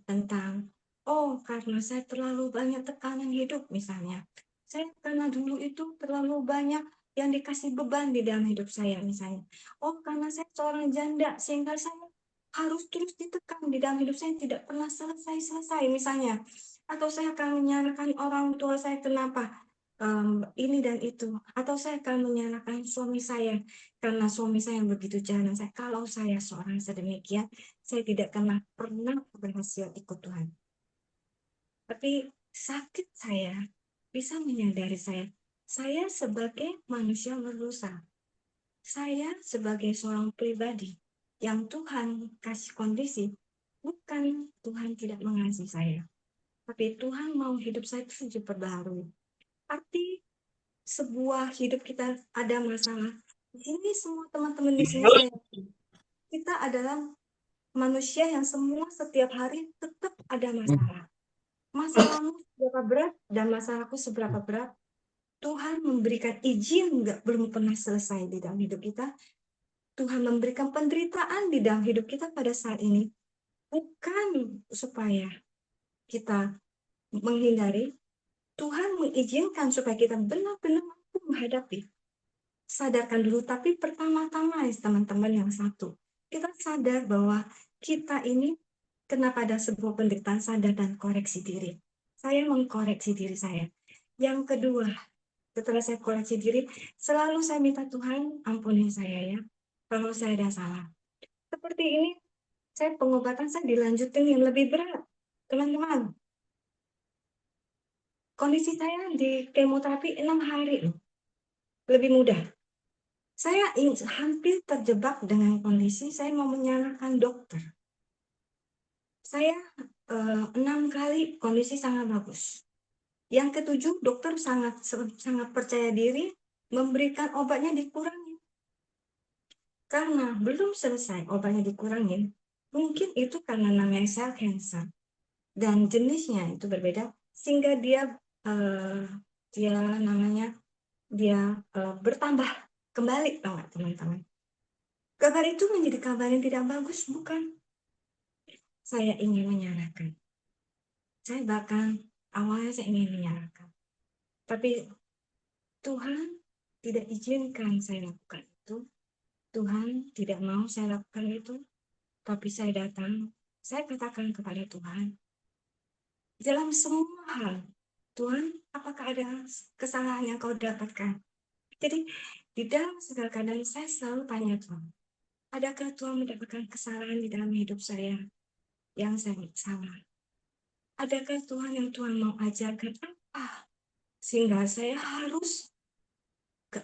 tentang, oh karena saya terlalu banyak tekanan hidup misalnya. Saya karena dulu itu terlalu banyak yang dikasih beban di dalam hidup saya misalnya. Oh karena saya seorang janda sehingga saya harus terus ditekan di dalam hidup saya tidak pernah selesai-selesai misalnya. Atau saya akan menyalahkan orang tua saya kenapa ini dan itu. Atau saya akan menyalahkan suami saya karena suami saya yang begitu jalan. Kalau saya seorang sedemikian, saya tidak pernah berhasil ikut Tuhan. Tapi sakit saya bisa menyadari saya sebagai manusia berdosa. Saya sebagai seorang pribadi yang Tuhan kasih kondisi, bukan Tuhan tidak mengasihi saya. Tapi Tuhan mau hidup saya itu diperbaharui. Arti sebuah hidup kita ada masalah. Di sini semua teman-teman di sini saya kita adalah manusia yang semua setiap hari tetap ada masalah. Masalahmu seberapa berat dan masalahku seberapa berat, Tuhan memberikan izin belum pernah selesai di dalam hidup kita. Tuhan memberikan penderitaan di dalam hidup kita pada saat ini. Bukan supaya kita menghindari, Tuhan mengizinkan supaya kita benar-benar mampu menghadapi. Sadarkan dulu, tapi pertama-tama teman-teman yang satu, kita sadar bahwa kita ini kenapa ada sebuah penderitaan, sadar dan koreksi diri. Saya mengkoreksi diri saya. Yang kedua, setelah saya koreksi diri, selalu saya minta Tuhan ampuni saya ya, kalau saya ada salah. Seperti ini, saya pengobatan saya dilanjutin yang lebih berat. Teman-teman, kondisi saya di kemoterapi 6 hari loh. Lebih mudah. Saya hampir terjebak dengan kondisi saya mau menyalahkan dokter. Saya 6 kali kondisi sangat bagus. Yang ketujuh, dokter sangat percaya diri. memberikan obatnya dikurangi. Karena belum selesai obatnya dikurangin, mungkin itu karena namanya sel cancer dan jenisnya itu berbeda, sehingga dia bertambah kembali, tahu nggak teman-teman? Kabar itu menjadi kabar yang tidak bagus, bukan? Saya ingin menyarankan. Saya bahkan awalnya saya ingin menyarankan, tapi Tuhan tidak izinkan saya lakukan itu. Tuhan tidak mau saya lakukan itu, tapi saya datang, saya katakan kepada Tuhan, dalam semua hal, Tuhan, apakah ada kesalahan yang kau dapatkan? Jadi, di dalam segala keadaan saya selalu tanya Tuhan, adakah Tuhan mendapatkan kesalahan di dalam hidup saya yang saya salah? Adakah Tuhan yang Tuhan mau ajarkan apa? Sehingga saya harus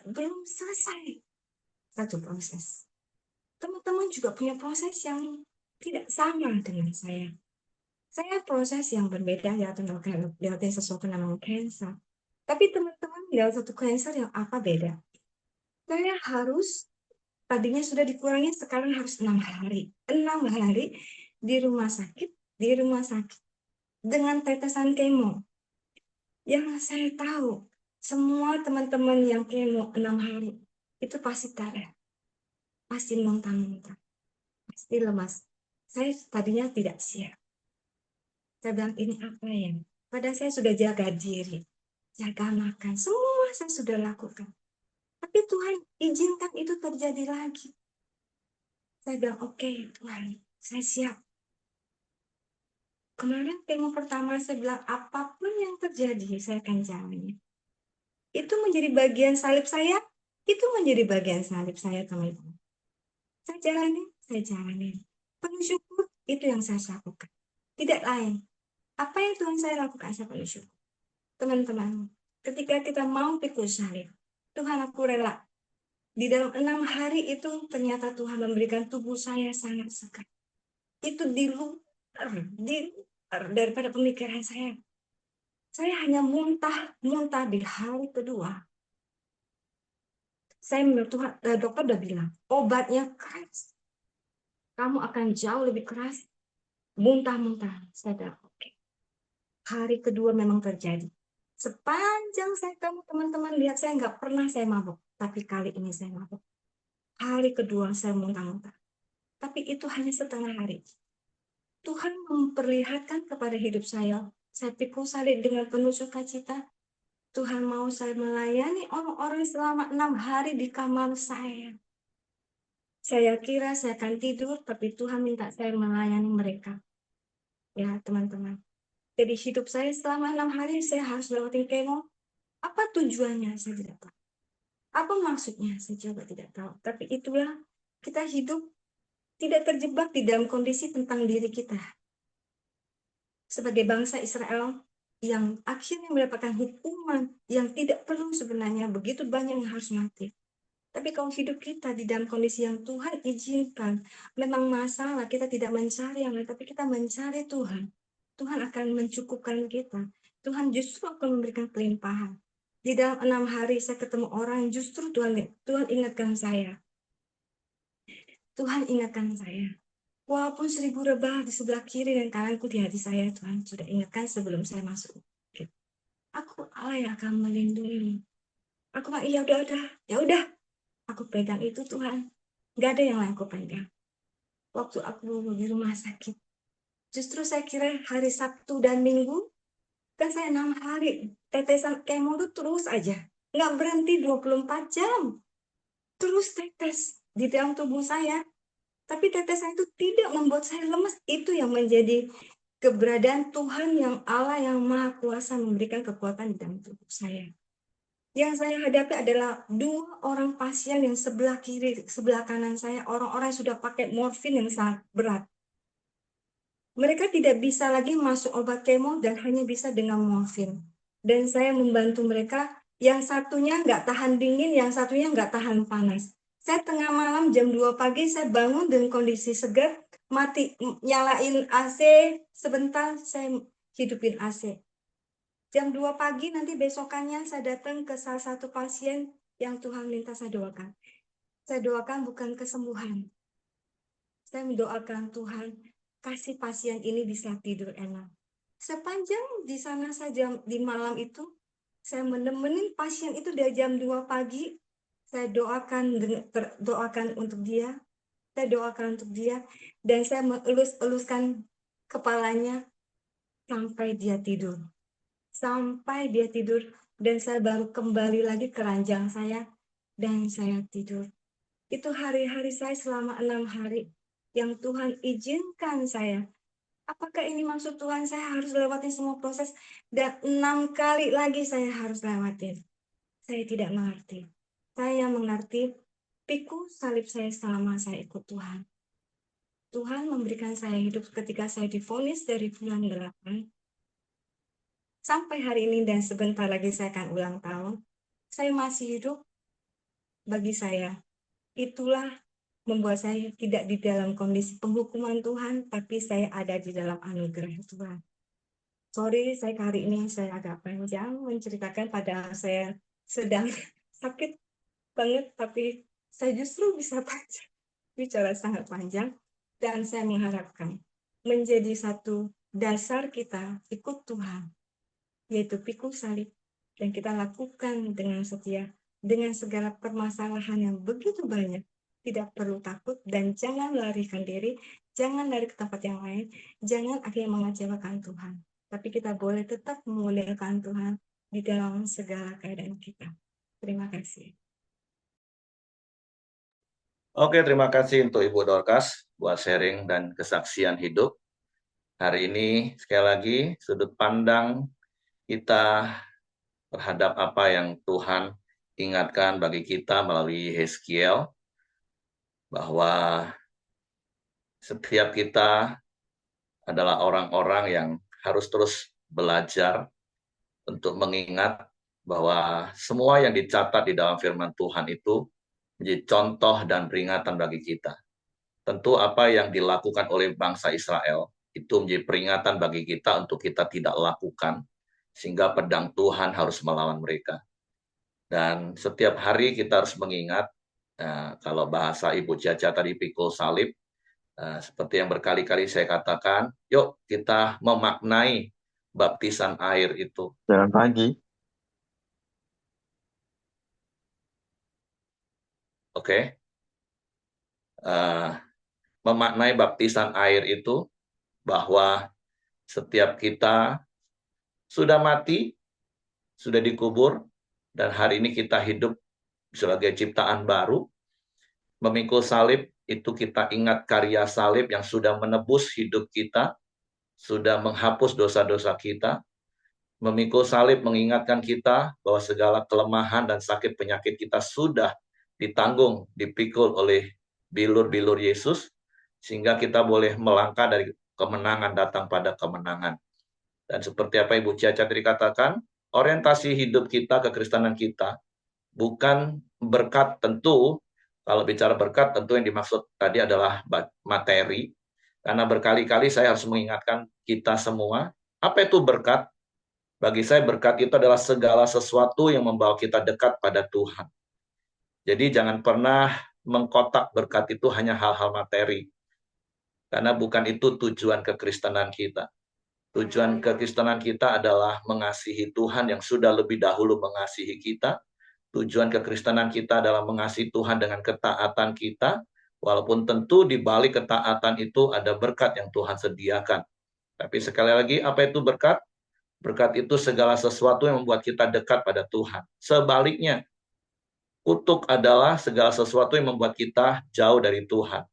belum selesai satu proses. Teman-teman juga punya proses yang tidak sama dengan saya. Saya proses yang berbeda lewat sesuatu namanya cancer. Tapi teman-teman lewat satu cancer yang apa beda? Saya harus tadinya sudah dikurangi, sekarang harus 6 hari. 6 hari di rumah sakit dengan tetesan kemo. Yang saya tahu, semua teman-teman yang kemo 6 hari itu pasti darah, pasti muntah-muntah, pasti lemas. Saya tadinya tidak siap. Saya bilang, ini apa ya? Padahal saya sudah jaga diri, jaga makan, semua saya sudah lakukan. Tapi Tuhan izinkan itu terjadi lagi. Saya bilang, oke, Tuhan, saya siap. Kemarin kemo pertama saya bilang, apapun yang terjadi, saya akan jalani. Itu menjadi bagian salib saya, itu menjadi bagian salib saya, teman-teman. Saya jalani. Penuh syukur, itu yang saya lakukan. Tidak lain. Apa yang Tuhan saya lakukan, saya penuh syukur. Teman-teman, ketika kita mau pikul salib, Tuhan, aku rela. Di dalam 6 hari itu ternyata Tuhan memberikan tubuh saya sangat segar. Itu di luar daripada pemikiran saya. Saya hanya muntah di hari kedua. Saya Tuhan, dokter udah bilang, obatnya keras. Kamu akan jauh lebih keras. Muntah-muntah. Saya bilang, oke. Hari kedua memang terjadi. Sepanjang saya kamu teman-teman lihat, saya nggak pernah saya mabuk. Tapi kali ini saya mabuk. Hari kedua saya muntah-muntah. Tapi itu hanya setengah hari. Tuhan memperlihatkan kepada hidup saya pikul salib dengan penuh sukacita. Tuhan mau saya melayani orang-orang selama 6 hari di kamar saya. Saya kira saya akan tidur, tapi Tuhan minta saya melayani mereka. Ya, teman-teman. Jadi hidup saya selama 6 hari, saya harus lewatin kemo. Apa tujuannya? Saya tidak tahu. Apa maksudnya? Saya juga tidak tahu. Tapi itulah, kita hidup tidak terjebak di dalam kondisi tentang diri kita. Sebagai bangsa Israel yang akhirnya mendapatkan hukuman yang tidak perlu sebenarnya, begitu banyak yang harus mati. Tapi kalau hidup kita di dalam kondisi yang Tuhan izinkan, memang masalah kita tidak mencari yang lain, tapi kita mencari Tuhan. Tuhan akan mencukupkan kita. Tuhan justru akan memberikan kelimpahan. Di dalam 6 hari saya ketemu orang, justru Tuhan ingatkan saya. Tuhan ingatkan saya. Walaupun 1000 rebah di sebelah kiri dan kananku di hati saya, Tuhan sudah ingatkan sebelum saya masuk. Aku Allah yang akan melindungi. Aku bilang, ya udah. Aku pegang itu Tuhan. Gak ada yang lain aku pegang. Waktu aku di rumah sakit, justru saya kira hari Sabtu dan Minggu, kan saya 6 hari, tetesan kemo itu terus aja. Nggak berhenti 24 jam. Terus tetes di dalam tubuh saya. Tapi tetesan itu tidak membuat saya lemas. Itu yang menjadi keberadaan Tuhan yang Allah yang Maha Kuasa memberikan kekuatan di dalam tubuh saya. Yang saya hadapi adalah 2 orang pasien yang sebelah kiri, sebelah kanan saya, orang-orang yang sudah pakai morfin yang sangat berat. Mereka tidak bisa lagi masuk obat kemo dan hanya bisa dengan morfin. Dan saya membantu mereka, yang satunya nggak tahan dingin, yang satunya nggak tahan panas. Saya tengah malam jam 2 pagi, saya bangun dengan kondisi segar, nyalain AC, sebentar saya hidupin AC. Jam 2 pagi nanti besokannya saya datang ke salah satu pasien yang Tuhan minta saya doakan. Saya doakan bukan kesembuhan. Saya mendoakan Tuhan, kasih pasien ini bisa tidur enak. Sepanjang di sana saja di malam itu, saya menemenin pasien itu dari jam 2 pagi. Saya doakan untuk dia. Saya doakan untuk dia. Dan saya mengelus-eluskan kepalanya sampai dia tidur. Sampai dia tidur. Dan saya baru kembali lagi ke ranjang saya. Dan saya tidur. Itu hari-hari saya selama 6 hari yang Tuhan izinkan saya. Apakah ini maksud Tuhan saya harus lewatin semua proses dan 6 kali lagi saya harus lewatin? Saya tidak mengerti. Saya mengerti pikul salib saya selama saya ikut Tuhan. Tuhan memberikan saya hidup ketika saya divonis dari bulan 8 sampai hari ini dan sebentar lagi saya akan ulang tahun. Saya masih hidup. Bagi saya, itulah membuat saya tidak di dalam kondisi penghukuman Tuhan, tapi saya ada di dalam anugerah Tuhan. Sorry, saya hari ini saya agak panjang menceritakan padahal saya sedang sakit banget, tapi saya justru bisa bicara sangat panjang, dan saya mengharapkan menjadi satu dasar kita ikut Tuhan, yaitu pikul salib, dan kita lakukan dengan setia, dengan segala permasalahan yang begitu banyak. Tidak perlu takut dan jangan larikan diri, jangan lari ke tempat yang lain, jangan akhirnya mengecewakan Tuhan. Tapi kita boleh tetap memuliakan Tuhan di dalam segala keadaan kita. Terima kasih. Oke, terima kasih untuk Ibu Dorcas buat sharing dan kesaksian hidup. Hari ini sekali lagi sudut pandang kita terhadap apa yang Tuhan ingatkan bagi kita melalui Yeskiel, bahwa setiap kita adalah orang-orang yang harus terus belajar untuk mengingat bahwa semua yang dicatat di dalam firman Tuhan itu menjadi contoh dan peringatan bagi kita. Tentu apa yang dilakukan oleh bangsa Israel itu menjadi peringatan bagi kita untuk kita tidak lakukan, sehingga pedang Tuhan harus melawan mereka. Dan setiap hari kita harus mengingat, kalau bahasa Ibu Caca tadi pikul salib, seperti yang berkali-kali saya katakan, yuk kita memaknai baptisan air itu. Selamat pagi. Oke. Memaknai baptisan air itu bahwa setiap kita sudah mati, sudah dikubur, dan hari ini kita hidup sebagai ciptaan baru. Memikul salib itu kita ingat karya salib yang sudah menebus hidup kita, sudah menghapus dosa-dosa kita. Memikul salib mengingatkan kita bahwa segala kelemahan dan sakit penyakit kita sudah ditanggung, dipikul oleh bilur-bilur Yesus, sehingga kita boleh melangkah dari kemenangan datang pada kemenangan. Dan seperti apa Ibu Caca tadi katakan, orientasi hidup kita, kekristenan kita, bukan berkat. Tentu, kalau bicara berkat, tentu yang dimaksud tadi adalah materi. Karena berkali-kali saya harus mengingatkan kita semua, apa itu berkat? Bagi saya berkat itu adalah segala sesuatu yang membawa kita dekat pada Tuhan. Jadi jangan pernah mengkotak berkat itu hanya hal-hal materi. Karena bukan itu tujuan kekristenan kita. Tujuan kekristenan kita adalah mengasihi Tuhan yang sudah lebih dahulu mengasihi kita. Tujuan kekristenan kita adalah mengasihi Tuhan dengan ketaatan kita. Walaupun tentu di balik ketaatan itu ada berkat yang Tuhan sediakan. Tapi sekali lagi, apa itu berkat? Berkat itu segala sesuatu yang membuat kita dekat pada Tuhan. Sebaliknya, kutuk adalah segala sesuatu yang membuat kita jauh dari Tuhan.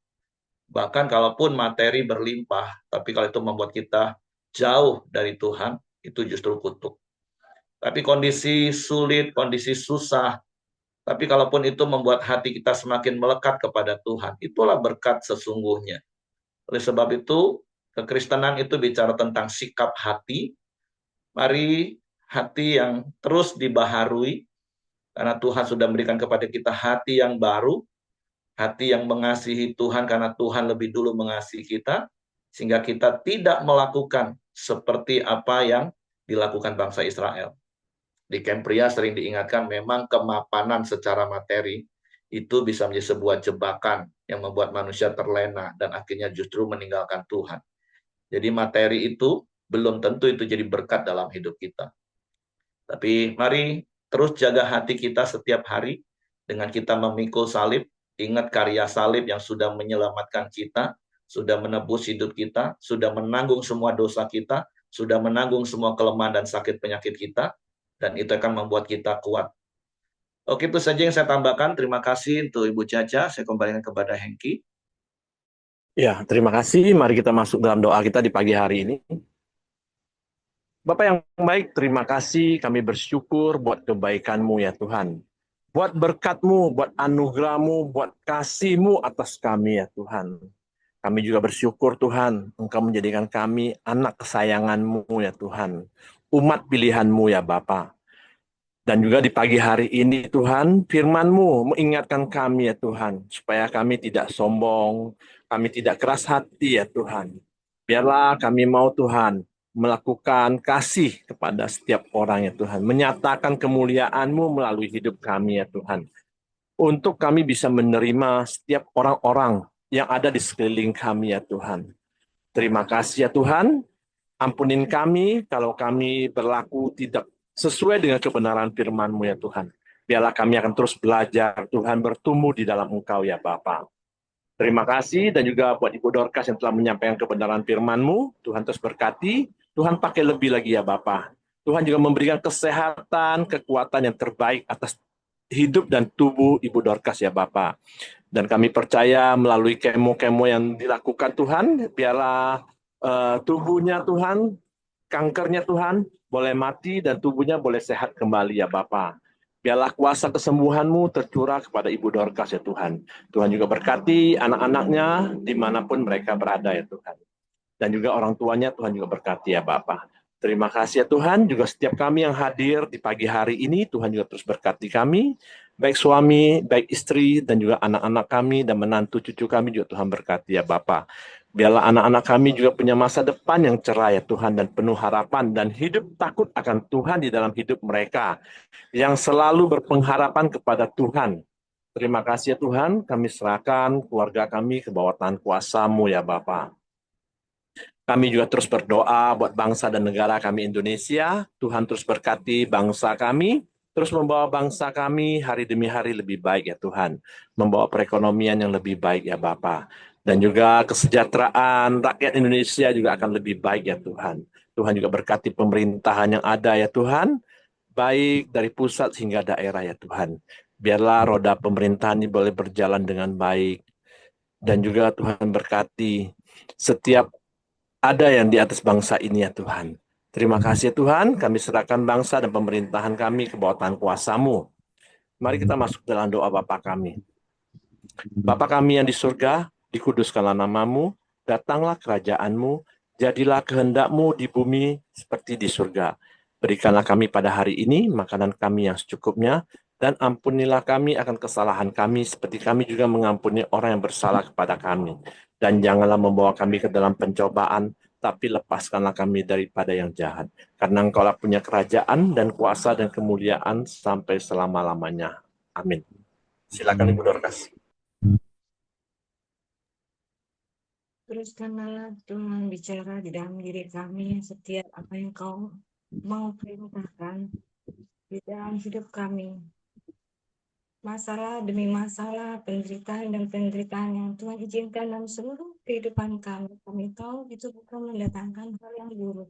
Bahkan kalaupun materi berlimpah, tapi kalau itu membuat kita jauh dari Tuhan, itu justru kutuk. Tapi kondisi sulit, kondisi susah, tapi kalaupun itu membuat hati kita semakin melekat kepada Tuhan, itulah berkat sesungguhnya. Oleh sebab itu, kekristenan itu bicara tentang sikap hati. Mari hati yang terus dibaharui, karena Tuhan sudah memberikan kepada kita hati yang baru, hati yang mengasihi Tuhan karena Tuhan lebih dulu mengasihi kita, sehingga kita tidak melakukan seperti apa yang dilakukan bangsa Israel. Di camp pria sering diingatkan memang kemapanan secara materi itu bisa menjadi sebuah jebakan yang membuat manusia terlena dan akhirnya justru meninggalkan Tuhan. Jadi materi itu belum tentu itu jadi berkat dalam hidup kita. Tapi mari terus jaga hati kita setiap hari dengan kita memikul salib. Ingat karya salib yang sudah menyelamatkan kita, sudah menebus hidup kita, sudah menanggung semua dosa kita, sudah menanggung semua kelemahan dan sakit penyakit kita, dan itu akan membuat kita kuat. Oke, itu saja yang saya tambahkan. Terima kasih untuk Ibu Caca. Saya kembalikan kepada Hengki. Ya, terima kasih. Mari kita masuk dalam doa kita di pagi hari ini. Bapak yang baik, terima kasih. Kami bersyukur buat kebaikan-Mu ya Tuhan. Buat berkat-Mu, buat anugerah-Mu, buat kasih-Mu atas kami ya Tuhan. Kami juga bersyukur Tuhan, Engkau menjadikan kami anak kesayangan-Mu ya Tuhan. Umat pilihan-Mu ya Bapa. Dan juga di pagi hari ini Tuhan, firman-Mu mengingatkan kami ya Tuhan, supaya kami tidak sombong, kami tidak keras hati ya Tuhan. Biarlah kami mau Tuhan, melakukan kasih kepada setiap orang ya Tuhan. Menyatakan kemuliaan-Mu melalui hidup kami ya Tuhan. Untuk kami bisa menerima setiap orang-orang yang ada di sekeliling kami ya Tuhan. Terima kasih ya Tuhan. Ampunin kami kalau kami berlaku tidak sesuai dengan kebenaran firman-Mu ya Tuhan. Biarlah kami akan terus belajar Tuhan bertumbuh di dalam Engkau ya Bapa. Terima kasih dan juga buat Ibu Dorcas yang telah menyampaikan kebenaran firman-Mu. Tuhan terus berkati. Tuhan pakai lebih lagi ya Bapa. Tuhan juga memberikan kesehatan, kekuatan yang terbaik atas hidup dan tubuh Ibu Dorcas ya Bapa. Dan kami percaya melalui kemo-kemo yang dilakukan Tuhan, biarlah tubuhnya Tuhan, kankernya Tuhan, boleh mati dan tubuhnya boleh sehat kembali ya Bapa. Biarlah kuasa kesembuhan-Mu tercurah kepada Ibu Dorcas ya Tuhan. Tuhan juga berkati anak-anaknya dimanapun mereka berada ya Tuhan. Dan juga orang tuanya Tuhan juga berkati ya Bapa. Terima kasih ya Tuhan, juga setiap kami yang hadir di pagi hari ini, Tuhan juga terus berkati kami, baik suami, baik istri, dan juga anak-anak kami, dan menantu cucu kami juga Tuhan berkati ya Bapa. Biarlah anak-anak kami juga punya masa depan yang cerah ya Tuhan, dan penuh harapan, dan hidup takut akan Tuhan di dalam hidup mereka, yang selalu berpengharapan kepada Tuhan. Terima kasih ya Tuhan, kami serahkan keluarga kami ke bawah tangan kuasa-Mu ya Bapa. Kami juga terus berdoa buat bangsa dan negara kami Indonesia. Tuhan terus berkati bangsa kami, terus membawa bangsa kami hari demi hari lebih baik ya Tuhan. Membawa perekonomian yang lebih baik ya Bapa. Dan juga kesejahteraan rakyat Indonesia juga akan lebih baik ya Tuhan. Tuhan juga berkati pemerintahan yang ada ya Tuhan, baik dari pusat hingga daerah ya Tuhan. Biarlah roda pemerintahan ini boleh berjalan dengan baik. Dan juga Tuhan berkati setiap ada yang di atas bangsa ini ya Tuhan. Terima kasih Tuhan, kami serahkan bangsa dan pemerintahan kami ke bawah tangan kuasa-Mu. Mari kita masuk dalam doa Bapa kami. Bapa kami yang di surga, dikuduskanlah nama-Mu, datanglah kerajaan-Mu, jadilah kehendak-Mu di bumi seperti di surga. Berikanlah kami pada hari ini makanan kami yang secukupnya, dan ampunilah kami akan kesalahan kami seperti kami juga mengampuni orang yang bersalah kepada kami. Dan janganlah membawa kami ke dalam pencobaan, tapi lepaskanlah kami daripada yang jahat. Karena Engkaulah punya kerajaan dan kuasa dan kemuliaan sampai selama-lamanya. Amin. Silakan Ibu Dorcas. Teruskanlah Tuhan bicara di dalam diri kami setiap apa yang Kau mau perintahkan di dalam hidup kami. Masalah demi masalah, penderitaan dan penderitaan yang Tuhan izinkan dalam seluruh kehidupan kami. Kami tahu itu bukan mendatangkan hal yang buruk.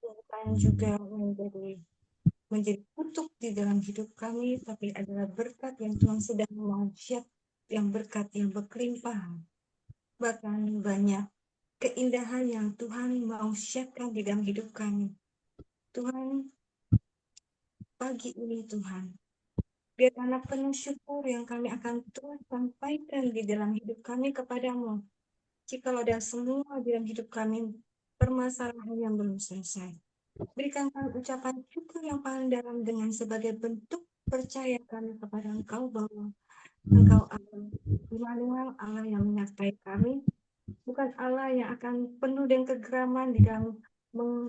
Bukan juga menjadi kutuk di dalam hidup kami, tapi adalah berkat yang Tuhan sedang mau siap, yang berkat yang berkelimpahan. Bahkan banyak keindahan yang Tuhan mau siapkan di dalam hidup kami. Tuhan, pagi ini Tuhan, biarlah penuh syukur yang kami akan Tuhan sampaikan di dalam hidup kami kepadamu. Jikalau ada semua di dalam hidup kami permasalahan yang belum selesai, berikan kami ucapan syukur yang paling dalam dengan sebagai bentuk percaya kami kepada Engkau bahwa Engkau Allah, Immanuel, Allah yang menyertai kami, bukan Allah yang akan penuh dengan kegeraman di dalam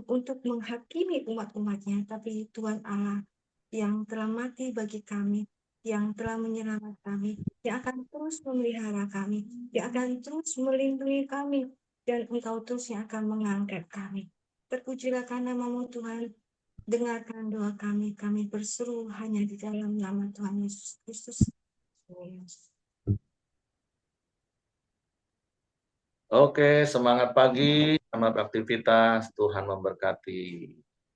untuk menghakimi umat-umatnya, tapi Tuhan Allah yang telah mati bagi kami, yang telah menyelamatkan kami, yang akan terus memelihara kami, yang akan terus melindungi kami, dan Engkau terus yang akan mengangkat kami. Terpujilah karena namamu Tuhan, dengarkan doa kami berseru hanya di dalam nama Tuhan Yesus Kristus. Oke, semangat pagi, selamat aktivitas, Tuhan memberkati.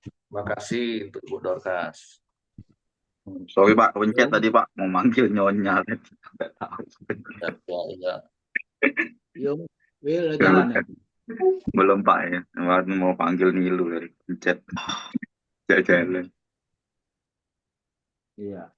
Terima kasih untuk Bu Dorcas. Sorry Pak, pencet tadi Pak, mau manggil nyonya. Nggak tahu. Ya. Yung Will jalan ya? Belum Pak ya, mau panggil Nilu dari pencet. Jalan. Iya.